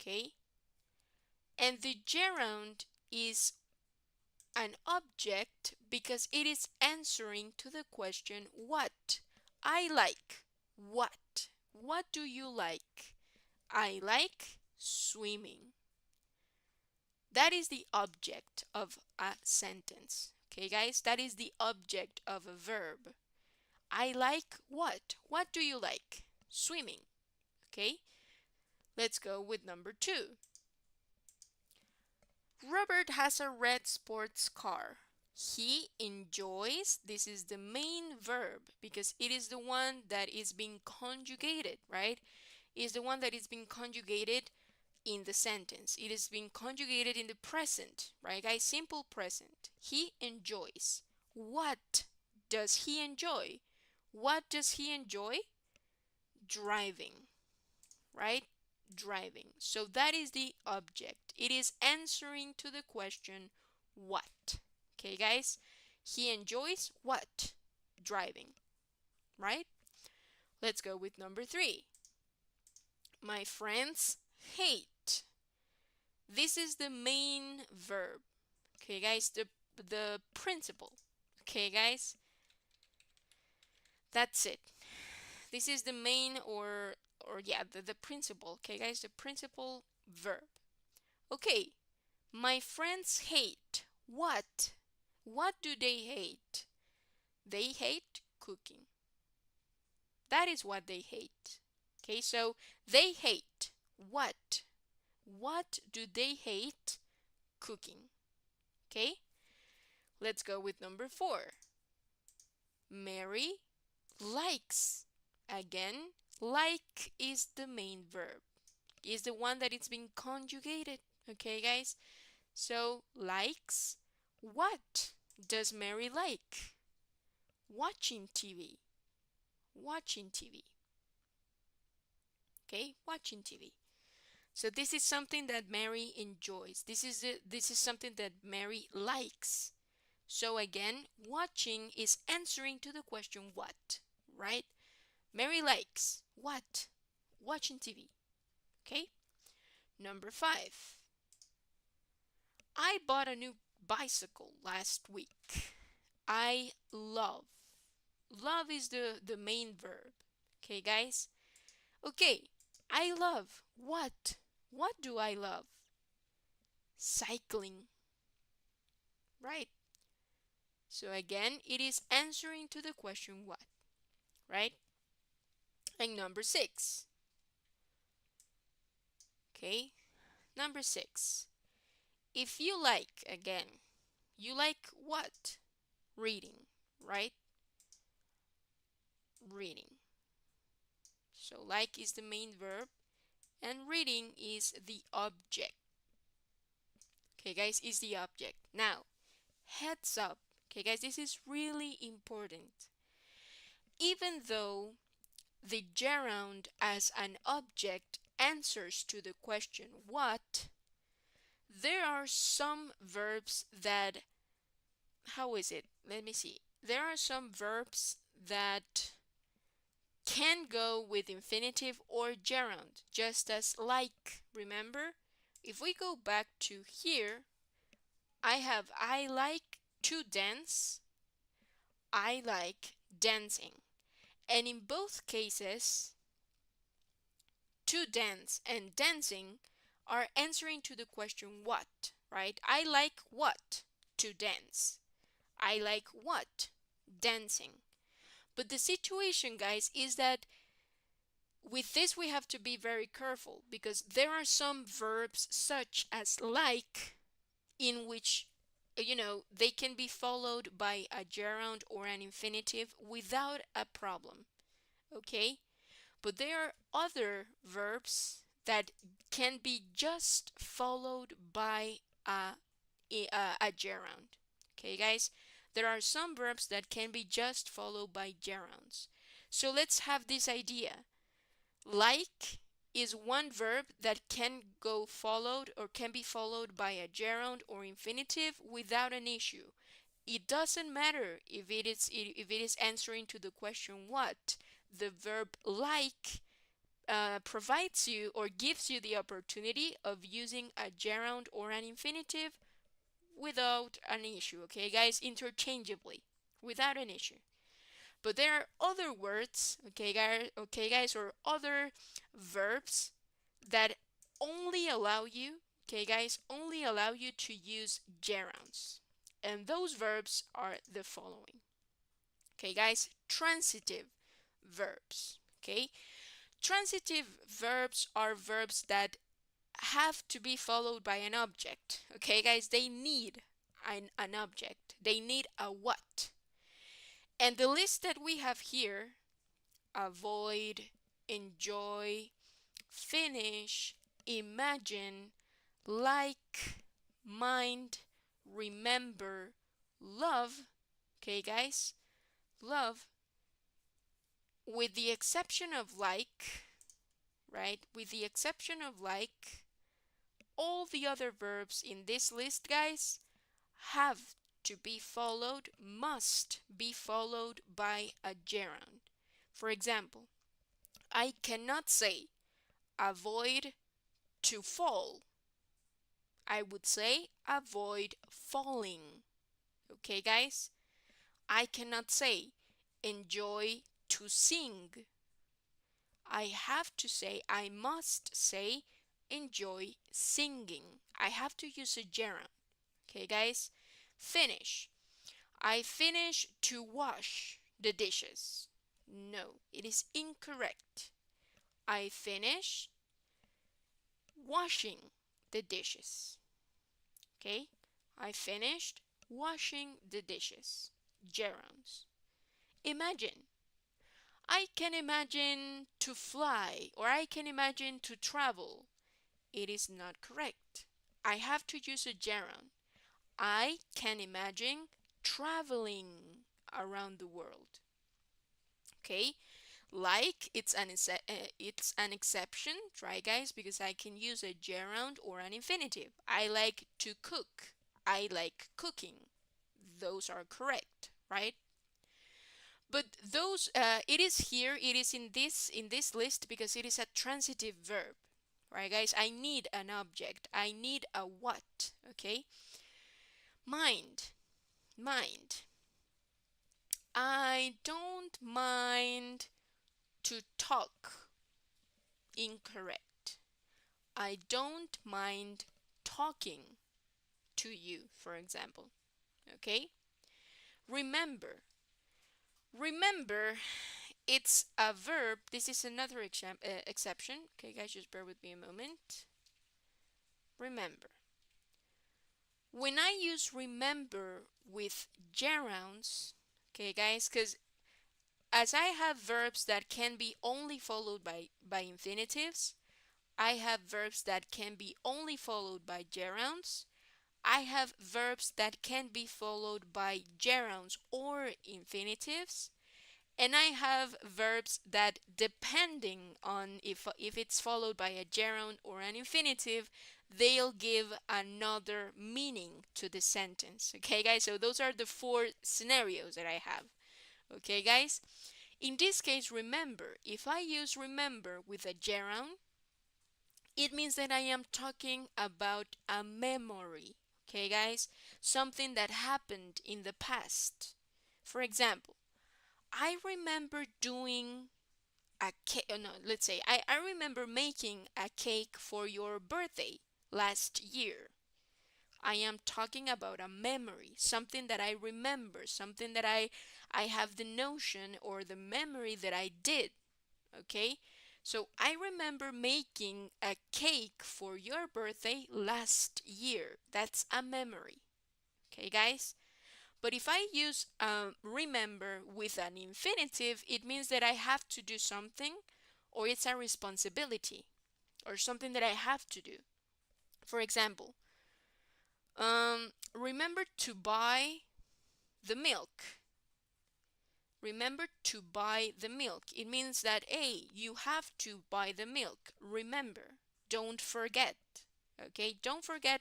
okay? And the gerund is an object because it is answering to the question what? I like what? What do you like? I like swimming. That is the object of a sentence. Okay, guys? That is the object of a verb. I like what? What do you like? Swimming. Okay? Let's go with number two. Robert has a red sports car. He enjoys, this is the main verb because it is the one that is being conjugated, right? Is the one that is being conjugated in the sentence. It is being conjugated in the present, right, guys? Simple present. He enjoys. What does he enjoy? What does he enjoy? Driving, right? Driving. So that is the object. It is answering to the question what. Okay, guys? He enjoys what? Driving, right? Let's go with number three. My friends hate. This is the main verb. Okay, guys? The principle. Okay, guys? That's it. This is the main or yeah, the principle. Okay, guys? The principal verb. Okay, my friends hate what? What do they hate? They hate cooking. That is what they hate. Okay, so they hate what? What do they hate? Cooking. Okay, let's go with number 4. Mary likes. Again, like is the main verb, is the one that it's been conjugated. Okay, guys? So, likes. What does Mary like? Watching TV. Watching TV. Okay, watching TV. So this is something that Mary enjoys. This is something that Mary likes. So again, watching is answering to the question what, right? Mary likes what? Watching TV. Okay? Number 5. I bought a new bicycle last week. I love. Love is the main verb. Okay, guys? Okay, I love what? What do I love? Cycling, right? So again, it is answering to the question what, right? And number 6. Okay, number 6. If you like, again, you like what? Reading, right? Reading. So like is the main verb and reading is the object. Okay, guys, is the object. Now, heads up. Okay, guys, this is really important. Even though the gerund as an object answers to the question what, there are some verbs that, how is it? Let me see. There are some verbs that can go with infinitive or gerund, just as like. Remember? If we go back to here, I like to dance, I like dancing. And in both cases, to dance and dancing are answering to the question what, right? I like what? To dance. I like what? Dancing. But the situation, guys, is that with this we have to be very careful because there are some verbs such as like in which they can be followed by a gerund or an infinitive without a problem. Okay? But there are other verbs that can be just followed by a gerund. Okay, guys? There are some verbs that can be just followed by gerunds. So let's have this idea. Like is one verb that can go followed or can be followed by a gerund or infinitive without an issue. It doesn't matter if it is answering to the question what. The verb like provides you or gives you the opportunity of using a gerund or an infinitive without an issue, okay, guys? Interchangeably, without an issue. But there are other words, okay, guys, or other verbs that only allow you, okay, guys, only allow you to use gerunds. And those verbs are the following. Okay, guys, transitive verbs, okay? Transitive verbs are verbs that have to be followed by an object. Okay, guys, they need an object. They need a what. And the list that we have here, avoid, enjoy, finish, imagine, like, mind, remember, love, okay, guys, love, with the exception of like, right? With the exception of like, all the other verbs in this list, guys, have to be followed, must be followed by a gerund. For example, I cannot say avoid to fall. I would say avoid falling. Okay, guys? I cannot say enjoy to sing. I must say enjoy singing. I have to use a gerund. Okay, guys? Finish. I finish to wash. the dishes. No, it is incorrect. I finished washing the dishes. Okay? I finished washing the dishes. Gerunds. Imagine. I can imagine to fly or I can imagine to travel. It is not correct. I have to use a gerund. I can imagine traveling around the world. Okay? Like it's an exception, right guys? Because I can use a gerund or an infinitive. I like to cook. I like cooking. Those are correct, right? But those it is here, it is in this list because it is a transitive verb. Right guys? I need an object. I need a what, okay? Mind. Mind. I don't mind to talk. Incorrect. I don't mind talking to you, for example. Okay? Remember. Remember, it's a verb. This is another exception. Okay, guys, just bear with me a moment. Remember. When I use remember with gerunds, okay, guys, because as I have verbs that can be only followed by infinitives, I have verbs that can be only followed by gerunds. I have verbs that can be followed by gerunds or infinitives. And I have verbs that, depending on if it's followed by a gerund or an infinitive, they'll give another meaning to the sentence. Okay, guys? So those are the four scenarios that I have. Okay, guys? In this case, remember, if I use remember with a gerund, it means that I am talking about a memory. Okay, guys? Something that happened in the past. For example, I remember doing a cake. No, let's say I remember making a cake for your birthday last year. I am talking about a memory, something that I remember, something that I have the notion or the memory that I did. Okay? So I remember making a cake for your birthday last year. That's a memory. Okay, guys? But if I use remember with an infinitive, it means that I have to do something or it's a responsibility or something that I have to do. For example, remember to buy the milk. Remember to buy the milk. It means that, hey, you have to buy the milk. Remember. Don't forget. Okay? Don't forget.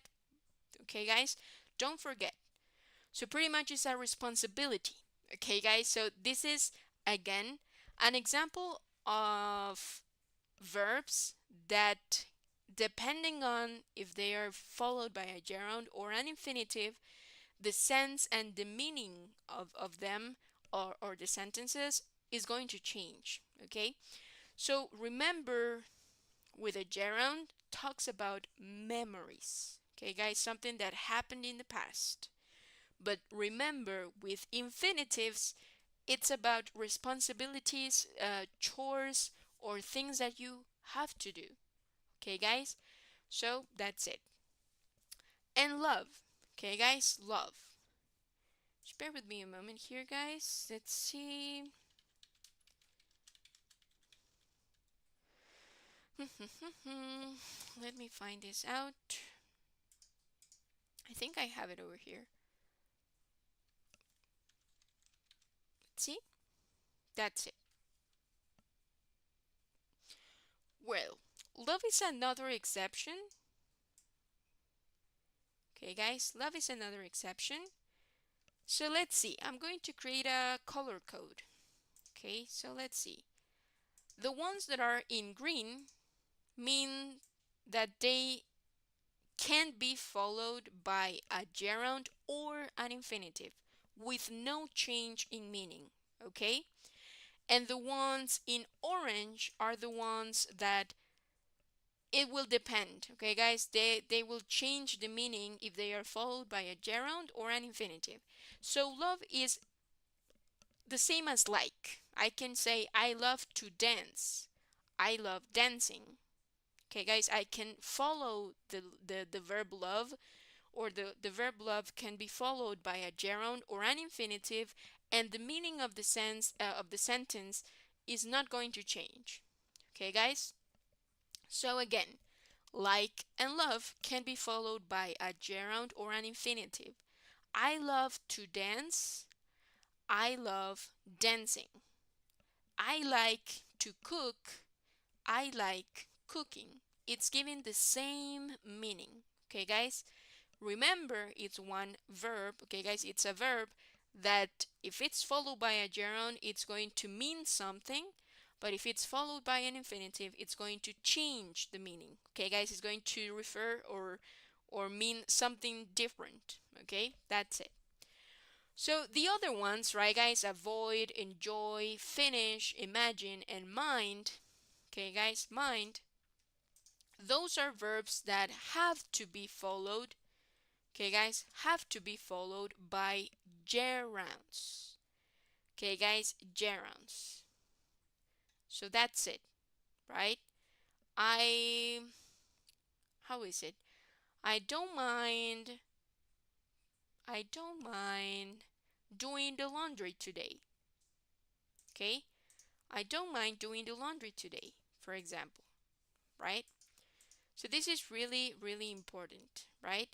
Okay, guys? Don't forget. So pretty much it's a responsibility. Okay, guys? So this is, again, an example of verbs that, depending on if they are followed by a gerund or an infinitive, the sense and the meaning of them or the sentences is going to change. Okay? So remember with a gerund talks about memories. Okay, guys? Something that happened in the past. But remember with infinitives, it's about responsibilities, chores, or things that you have to do. Okay, guys? So that's it. And love. Okay, guys? Love. Just bear with me a moment here, guys. Let's see. Let me find this out. I think I have it over here. Let's see. That's it. Well, love is another exception. Okay, guys, love is another exception. So let's see. I'm going to create a color code. Okay, so let's see. The ones that are in green mean that they can be followed by a gerund or an infinitive with no change in meaning. Okay? And the ones in orange are the ones that it will depend. Okay, guys? They will change the meaning if they are followed by a gerund or an infinitive. So love is the same as like. I can say I love to dance. I love dancing. Okay, guys, I can follow the verb love, or the verb love can be followed by a gerund or an infinitive, and the meaning of the sense of the sentence is not going to change. Okay, guys? So again, like and love can be followed by a gerund or an infinitive. I love to dance. I love dancing. I like to cook. I like cooking. It's giving the same meaning. Okay, guys? Remember, it's one verb. Okay, guys? It's a verb that if it's followed by a gerund, it's going to mean something. But if it's followed by an infinitive, it's going to change the meaning. Okay, guys? It's going to refer or mean something different. Okay? That's it. So the other ones, right, guys? Avoid, enjoy, finish, imagine, and mind. Okay, guys? Mind. Those are verbs that have to be followed. Okay, guys? Have to be followed by gerunds. Okay, guys? Gerunds. So that's it, right? I, how is it? I don't mind, I don't mind doing the laundry today. Okay? I don't mind doing the laundry today, for example, right? So this is really, really important, right?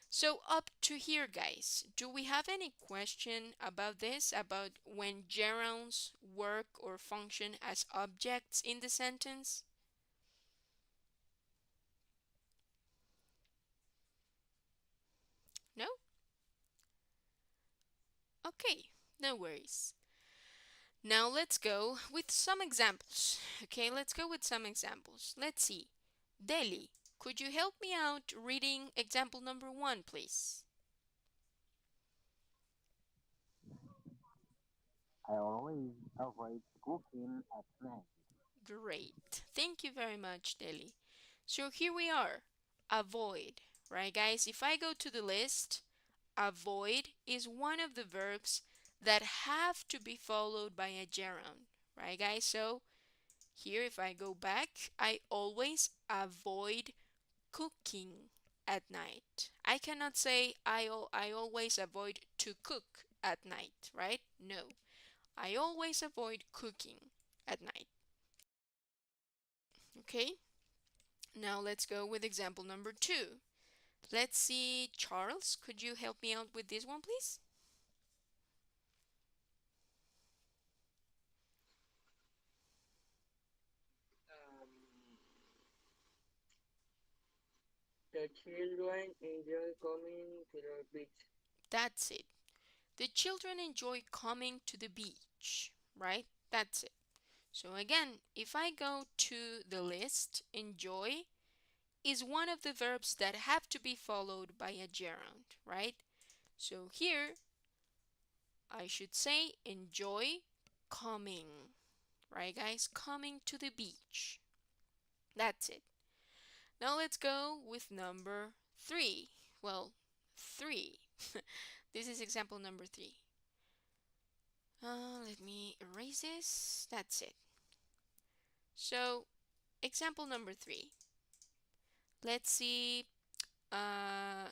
So up to here, guys, do we have any question about this, about when gerunds work or function as objects in the sentence? No? Okay, no worries. Now let's go with some examples. Okay, let's go with some examples. Let's see. Deli, could you help me out reading example number one, please? I always avoid cooking at night. Great. Thank you very much, Deli. So here we are. Avoid, right, guys? If I go to the list, avoid is one of the verbs that have to be followed by a gerund, right, guys? So here, if I go back, I always avoid cooking at night. I cannot say I always avoid to cook at night, right? No. I always avoid cooking at night. Okay? Now let's go with example number two. Let's see, Charles, could you help me out with this one, please? Um, the children enjoy coming to the beach. That's it. The children enjoy coming to the beach, right? That's it. So again, if I go to the list, enjoy is one of the verbs that have to be followed by a gerund, right? So here I should say enjoy coming, right, guys? Coming to the beach. That's it. Now let's go with number three. Well, three. This is example number three. Let me erase this. That's it. So, example number three. Let's see. Uh,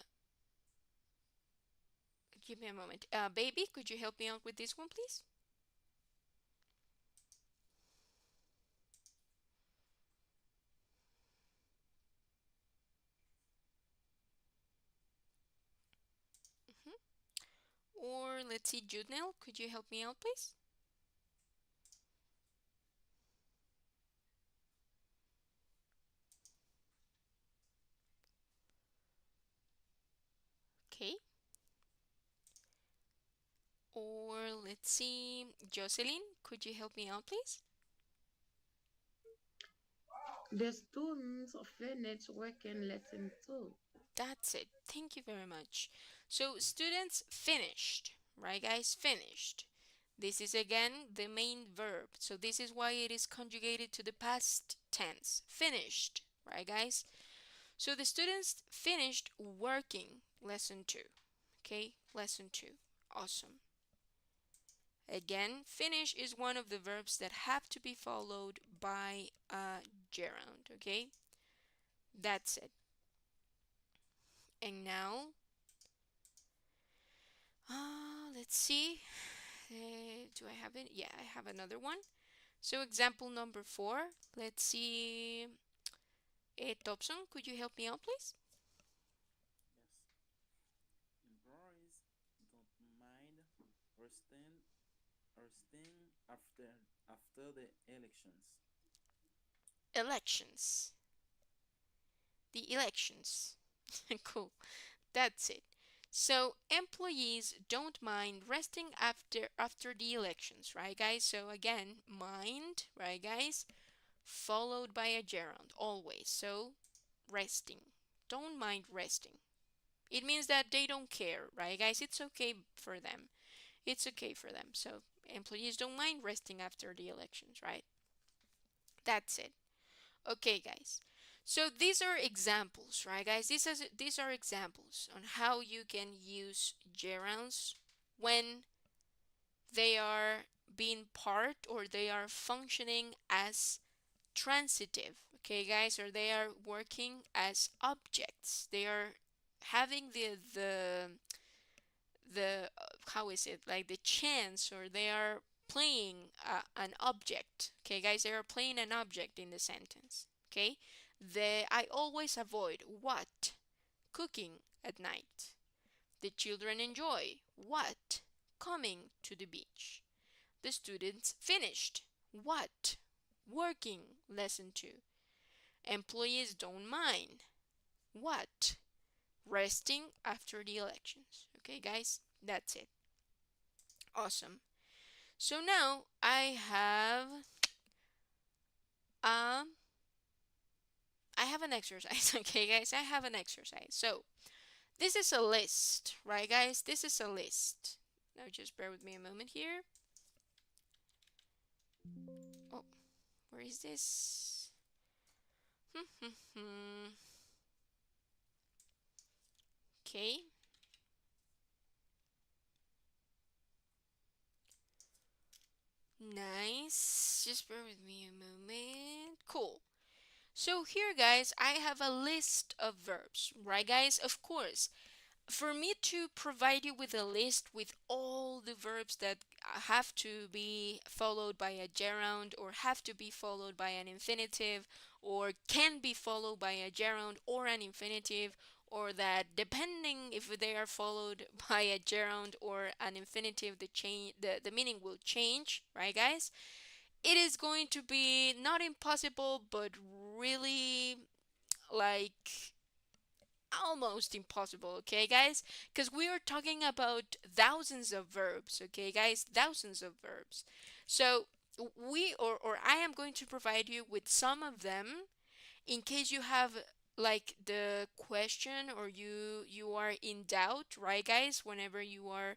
Give me a moment. Baby, could you help me out with this one, please? Mhm. Or let's see, Judnell, could you help me out, please? Okay. Or let's see, Jocelyn, could you help me out, please? The students finished working lesson two. That's it. Thank you very much. So, students finished, right, guys? Finished. This is again the main verb. So, this is why it is conjugated to the past tense. Finished, right, guys? So, the students finished working lesson two. Okay, lesson two. Awesome. Again, finish is one of the verbs that have to be followed by a gerund, okay? That's it. And now, let's see. Do I have it? Yeah, I have another one. So example number 4. Let's see. Thompson, could you help me out, please? Yes. Employees don't mind resting resting after the elections. Elections. The elections. Cool. That's it. So employees don't mind resting after the elections, right guys? So again, mind, right guys? Followed by a gerund always. So resting. Don't mind resting. It means that they don't care, right guys? It's okay for them. It's okay for them. So employees don't mind resting after the elections, right? That's it. Okay, guys. So these are examples, right, guys? These are examples on how you can use gerunds when they are being part or they are functioning as transitive, okay, guys, or they are working as objects. They are having the how is it like the chance, or they are playing an object, okay guys, they are playing an object in the sentence, okay. I always avoid what? Cooking at night. The children enjoy what? Coming to the beach. The students finished what? Working lesson 2. Employees don't mind what? Resting after the elections. Okay guys, that's it. Awesome. So now um I have an exercise. Okay guys, I have an exercise. So this is a list, right guys? This is a list. Now just bear with me a moment here. Oh, where is this? Okay. Nice. Just bear with me a moment. Cool. So here guys, I have a list of verbs, right guys? Of course, for me to provide you with a list with all the verbs that have to be followed by a gerund or have to be followed by an infinitive or can be followed by a gerund or an infinitive, or that depending if they are followed by a gerund or an infinitive, the meaning will change, right guys? It is going to be not impossible, but really like almost impossible, okay, guys? Because we are talking about thousands of verbs, okay, guys? Thousands of verbs. So or I am going to provide you with some of them in case you have like the question, or you are in doubt, right guys, whenever you are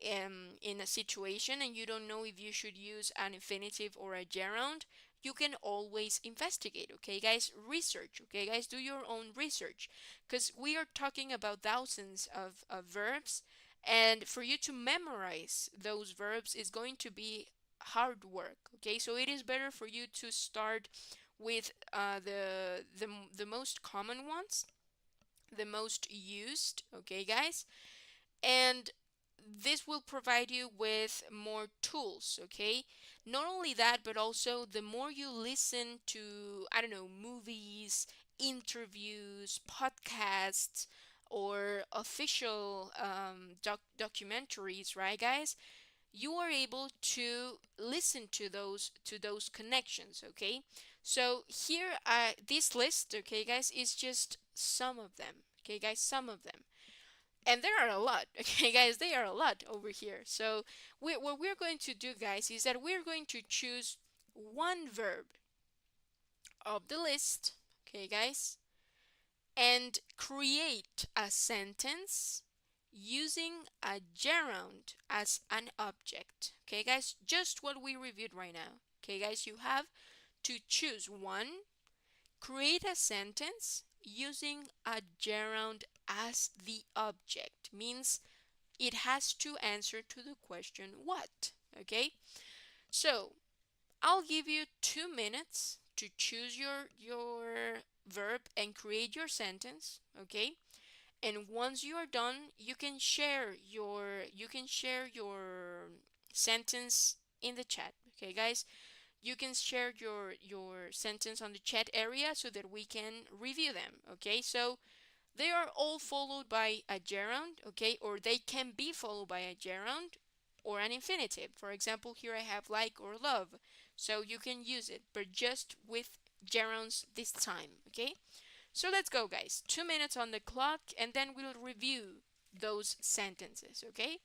in a situation and you don't know if you should use an infinitive or a gerund, you can always investigate, okay guys? Research, okay guys? Do your own research, because we are talking about thousands of verbs, and for you to memorize those verbs is going to be hard work, okay? So it is better for you to start with the most common ones, the most used, okay guys? And this will provide you with more tools, okay? Not only that, but also the more you listen to, I don't know, movies, interviews, podcasts, or official documentaries, right guys, you are able to listen to those connections, okay? So here, this list, okay guys, is just some of them, okay guys, some of them, and there are a lot. Okay guys, there are a lot over here. So what we're going to do, guys, is that we're going to choose one verb of the list, okay guys, and create a sentence using a gerund as an object, okay guys, just what we reviewed right now. Okay guys, you have to choose one, create a sentence using a gerund as the object. Means it has to answer to the question what. Okay? So, I'll give you 2 minutes to choose your verb and create your sentence, okay? And once you are done, you can share your sentence in the chat. Okay, guys? You can share your sentence on the chat area so that we can review them, okay? So, they are all followed by a gerund, okay? Or they can be followed by a gerund or an infinitive. For example, here I have like or love. So you can use it, but just with gerunds this time, okay? So let's go, guys. 2 minutes on the clock, and then we'll review those sentences, okay?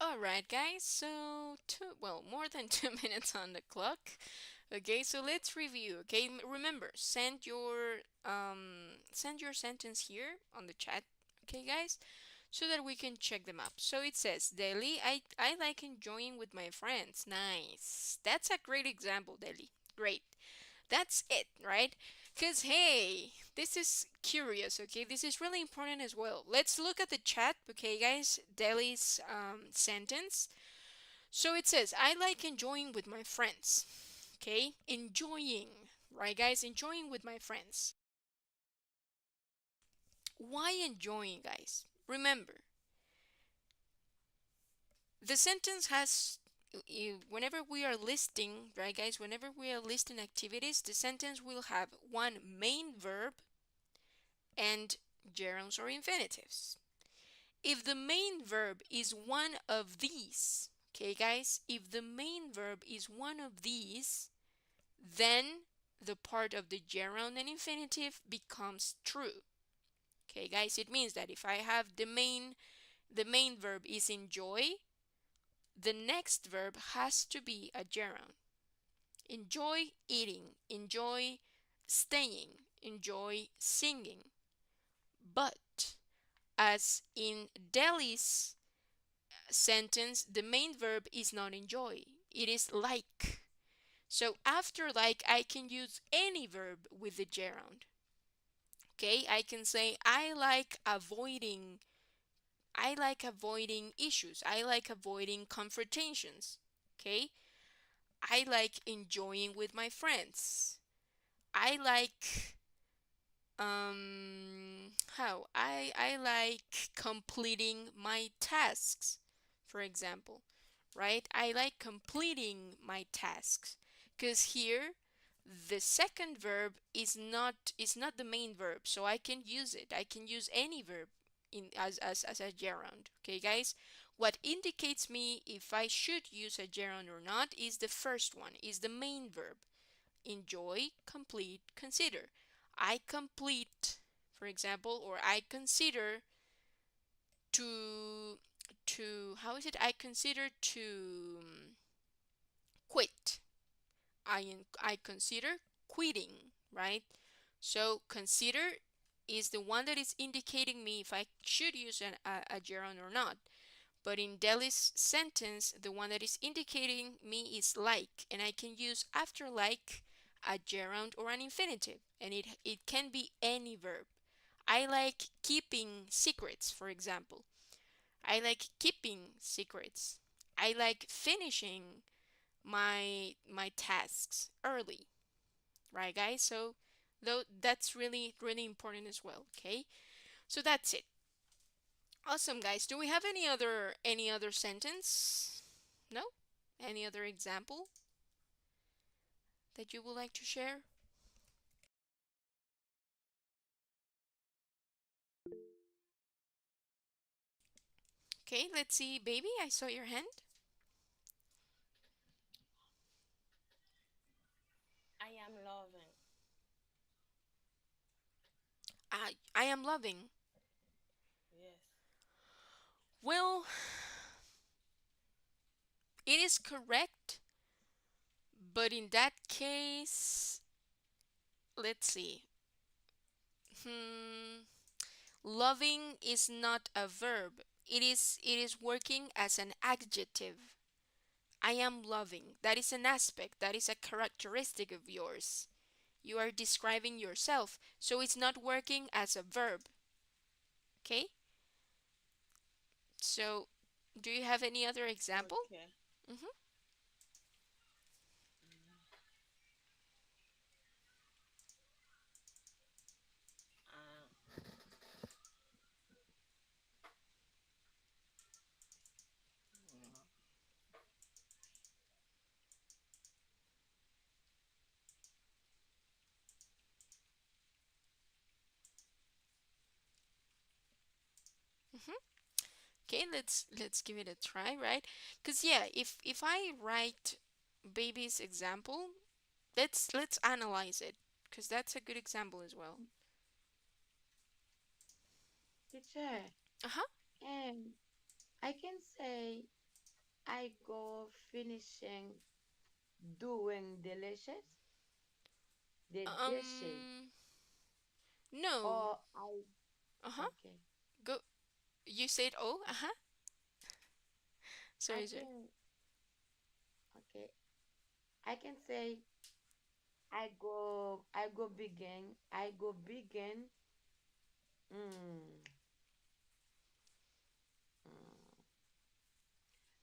All right, guys. So, more than 2 minutes on the clock. Okay, so let's review. Okay, remember, send your sentence here on the chat. Okay, guys, so that we can check them up. So it says, Delhi, I like enjoying with my friends. Nice. That's a great example, Delhi. Great. That's it, right? Because, hey, this is curious, okay? This is really important as well. Let's look at the chat, okay, guys? Delhi's sentence. So it says, I like enjoying with my friends, okay? Enjoying, right, guys? Enjoying with my friends. Why enjoying, guys? Remember, the sentence has whenever we are listing, right, guys, whenever we are listing activities, the sentence will have one main verb and gerunds or infinitives. If the main verb is one of these, okay, guys, if the main verb is one of these, then the part of the gerund and infinitive becomes true. Okay, guys, it means that if I have the main verb is enjoy, the next verb has to be a gerund. Enjoy eating, enjoy staying, enjoy singing. But as in Delhi's sentence, the main verb is not enjoy, it is like. So after like, I can use any verb with the gerund. Okay, I can say I like avoiding issues. I like avoiding confrontations. Okay, I like enjoying with my friends. I like how I like completing my tasks, for example, right? I like completing my tasks because here the second verb is not the main verb, so I can use it. I can use any verb in as a gerund. Okay, guys? What indicates me if I should use a gerund or not is the first one, is the main verb. Enjoy, complete, consider. I complete, for example, or I consider to how is it? I consider to quit. I consider quitting, right? So consider is the one that is indicating me if I should use a gerund or not. But in Delhi's sentence, the one that is indicating me is like, and I can use after like a gerund or an infinitive, and it can be any verb. I like keeping secrets, for example. I like keeping secrets. I like finishing my tasks early, right, guys? So though that's really really important as well. Okay, so that's it. Awesome, guys. Do we have any other sentence? No? Any other example that you would like to share? Okay, let's see, baby. I saw your hand. I am loving. I am loving. Yes. Well, it is correct, but in that case, let's see. Hmm, loving is not a verb. It is working as an adjective. I am loving. That is an aspect. That is a characteristic of yours. You are describing yourself, so it's not working as a verb. Okay? So, do you have any other example? Okay. Mm-hmm. Uh, Mm-hmm. Okay, let's give it a try, right? Cause yeah, if I write baby's example, let's analyze it, cause that's a good example as well. Teacher, Uh huh. and I can say. I go finishing doing the dishes, Um, no. or I Uh-huh. okay. Go. You said oh, uh-huh. I Sorry, sorry. can okay. I can say I go begin. Mm, mm,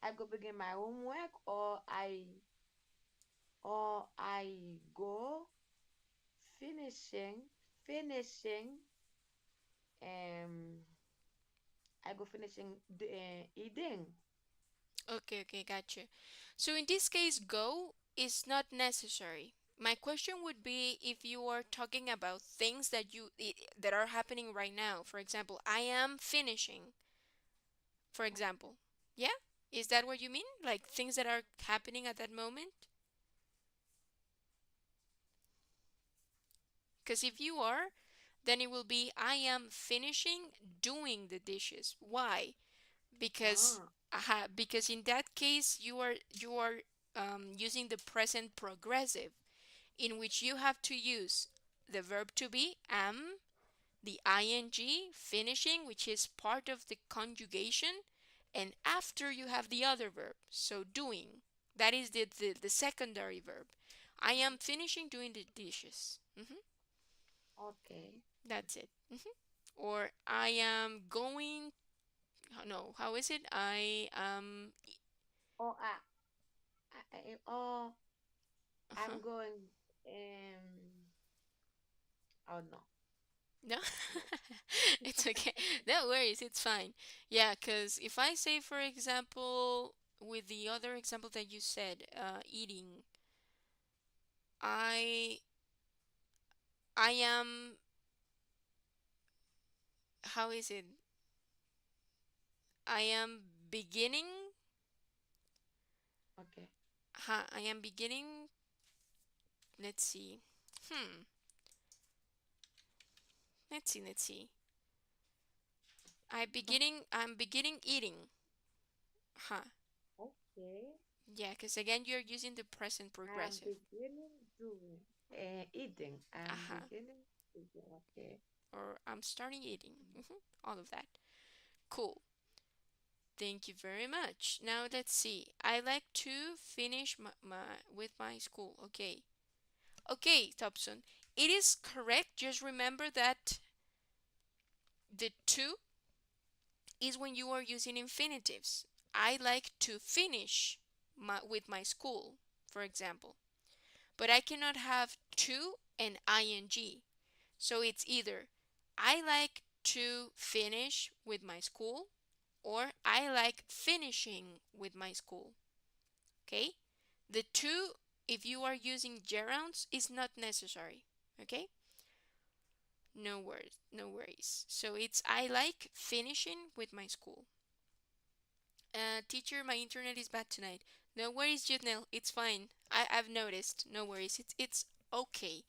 I go begin my homework, or I go finishing finishing um I go finishing eating. Okay, okay, gotcha. So in this case, go is not necessary. My question would be if you are talking about things that are happening right now. For example, I am finishing, for example. Yeah? Is that what you mean? Like things that are happening at that moment? Because if you are, then it will be I am finishing doing the dishes. Why? Because Ah, because in that case you are using the present progressive, in which you have to use the verb to be am, the ing finishing, which is part of the conjugation, and after you have the other verb, so doing. That is the secondary verb. I am finishing doing the dishes. okay. That's it. Or I am going. No, how is it? I am. Or or Uh-huh. I'm going oh no, No, no. it's okay. No worries, it's fine. Yeah, because if I say, for example, with the other example that you said, eating, I I am, how is it? I am beginning. Okay. I am beginning. Let's see. Hmm. Let's see. I'm beginning eating. Huh. Okay. Yeah, because again, you're using the present I'm progressive. beginning doing eating. I'm Uh-huh. beginning eating. Okay. Or I'm starting eating. All of that. Cool. Thank you very much. Now let's see. I like to finish with my school. Okay. Okay, Thompson. It is correct. Just remember that the to is when you are using infinitives. I like to finish with my school, for example. But I cannot have to and ing. So it's either I like to finish with my school or I like finishing with my school. Okay? The two, if you are using gerunds, is not necessary. Okay? No worries, no worries. So it's I like finishing with my school. Teacher, my internet is bad tonight. No worries, Janelle. It's fine. I've noticed. No worries. It's okay.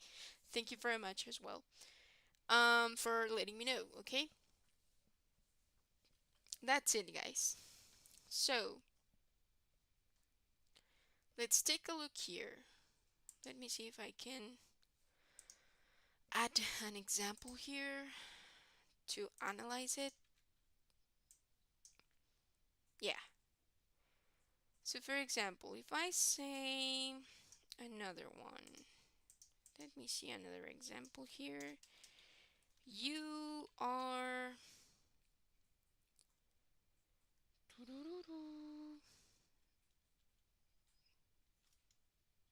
Thank you very much as well. For letting me know. Okay, that's it, guys. So let's take a look here. Let me see if I can add an example here to analyze it. Yeah. So for example, if I say another one, let me see another example here. You are.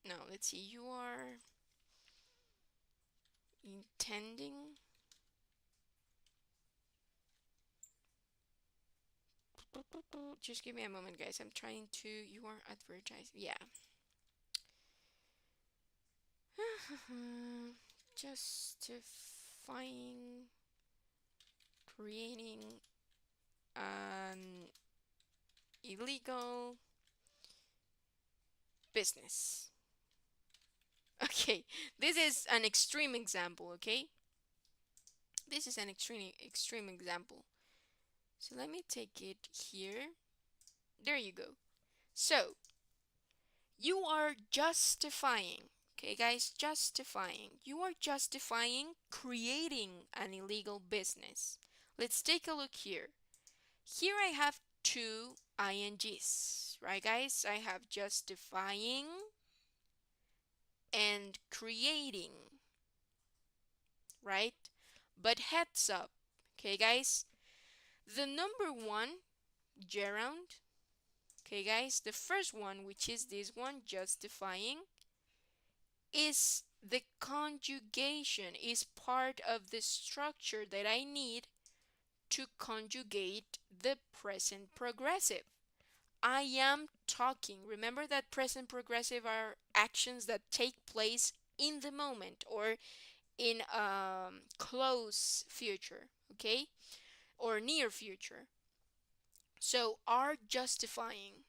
No, let's see. You are intending. Just give me a moment, guys. I'm trying to. You are advertising. Yeah. Justifying creating an illegal business. Okay, this is an extreme example, okay? This is an extreme example. So let me take it here. There you go. So, you are justifying, okay, guys, justifying. You are justifying creating an illegal business. Let's take a look here. Here I have two INGs, right, guys? I have justifying and creating, right? But heads up, okay, guys? The number one, gerund, okay, guys? The first one, which is this one, justifying, is the conjugation, is part of the structure that I need to conjugate the present progressive. I am talking. Remember that present progressive are actions that take place in the moment or in close future, okay? Or near future. So are justifying.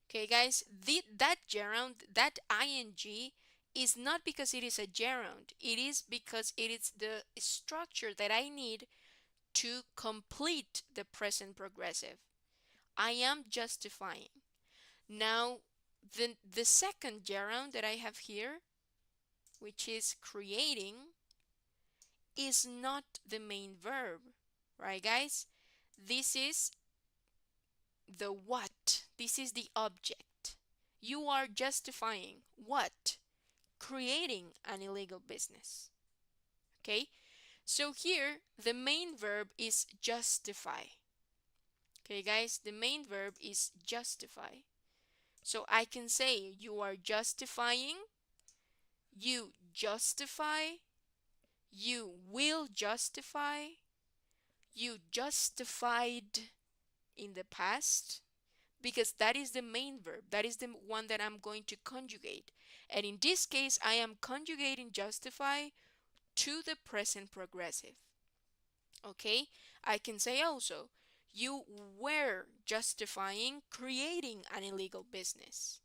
Okay, guys, that gerund, that ing is not because it is a gerund. It is because it is the structure that I need to complete the present progressive. I am justifying. Now, the second gerund that I have here, which is creating, is not the main verb, right, guys? This is the what. This is the object. You are justifying what? Creating an illegal business. Okay? So here, the main verb is justify. Okay, guys? The main verb is justify. So I can say you are justifying, you justify, you will justify, you justified in the past, because that is the main verb. That is the one that I'm going to conjugate. And in this case, I am conjugating justify to the present progressive. Okay? I can say also, you were justifying creating an illegal business.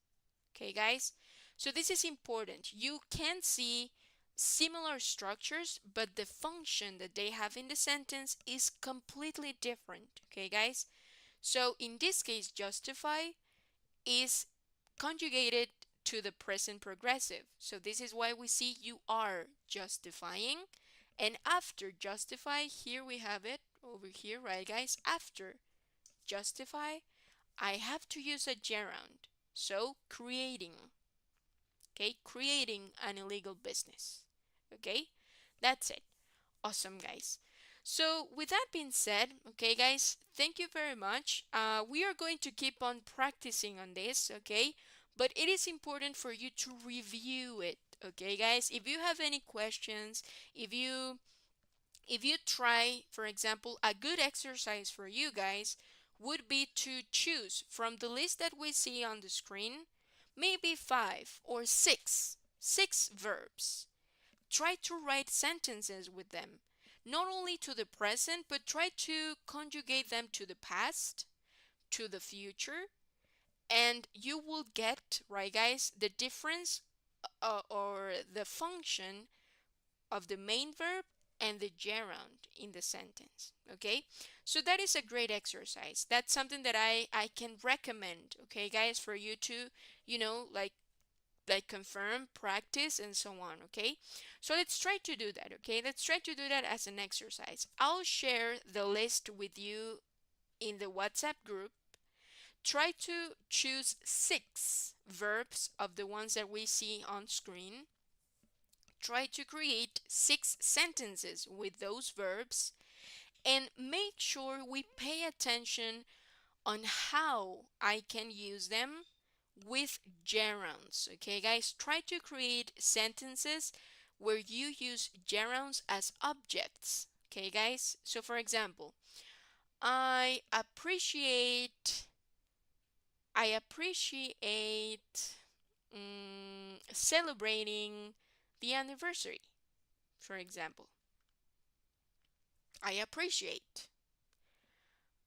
Okay, guys? So this is important. You can see similar structures, but the function that they have in the sentence is completely different. Okay, guys? So in this case, justify is conjugated to the present progressive. So this is why we see you are justifying. And after justify, here we have it over here, right, guys? After justify, I have to use a gerund. So creating, okay? Creating an illegal business, okay? That's it. Awesome, guys. So, with that being said, okay, guys, thank you very much. We are going to keep on practicing on this, okay? But it is important for you to review it, okay, guys? If you have any questions, if you try, for example, a good exercise for you guys would be to choose from the list that we see on the screen, maybe five or six verbs. Try to write sentences with them, not only to the present, but try to conjugate them to the past, to the future, and you will get, right, guys, the difference or the function of the main verb and the gerund in the sentence. Okay, so that is a great exercise. That's something that I can recommend, okay, guys, for you to, like confirm, practice, and so on. Okay, so let's try to do that. Okay, let's try to do that as an exercise. I'll share the list with you in the WhatsApp group. Try to choose six verbs of the ones that we see on screen. Try to create six sentences with those verbs and make sure we pay attention on how I can use them with gerunds. Okay, guys, try to create sentences where you use gerunds as objects. Okay, guys, so for example, I appreciate, I appreciate celebrating the anniversary, for example. I appreciate.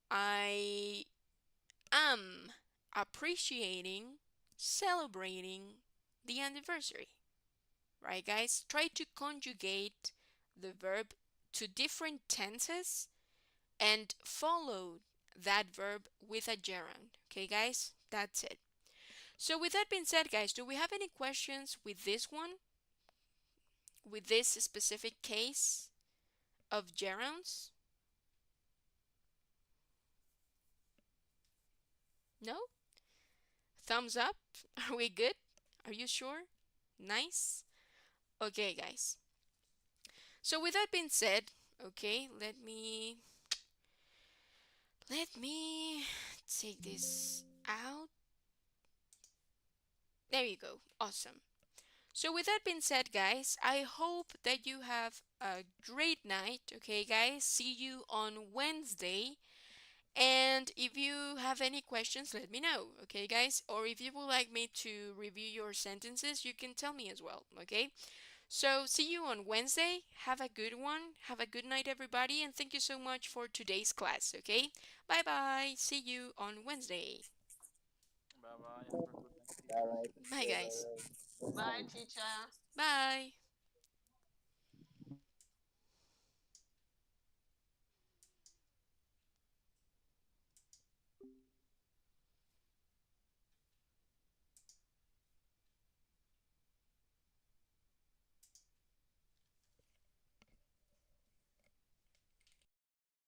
I am appreciating celebrating the anniversary. Right, guys? Try to conjugate the verb to different tenses and follow that verb with a gerund. Okay, guys? That's it. So with that being said, guys, do we have any questions with this one? With this specific case of gerunds? No? Thumbs up? Are we good? Are you sure? Nice. Okay, guys. So with that being said, okay, let me take this out. There you go. Awesome. So with that being said, guys, I hope that you have a great night, okay, guys? See you on Wednesday. And if you have any questions, let me know, okay, guys? Or if you would like me to review your sentences, you can tell me as well, okay? So, see you on Wednesday. Have a good one. Have a good night, everybody. And thank you so much for today's class, okay? Bye bye. See you on Wednesday. Bye bye. Have a good night, Bye teacher. bye, Bye, teacher. guys. Bye bye. Good Bye, night. teacher. Bye.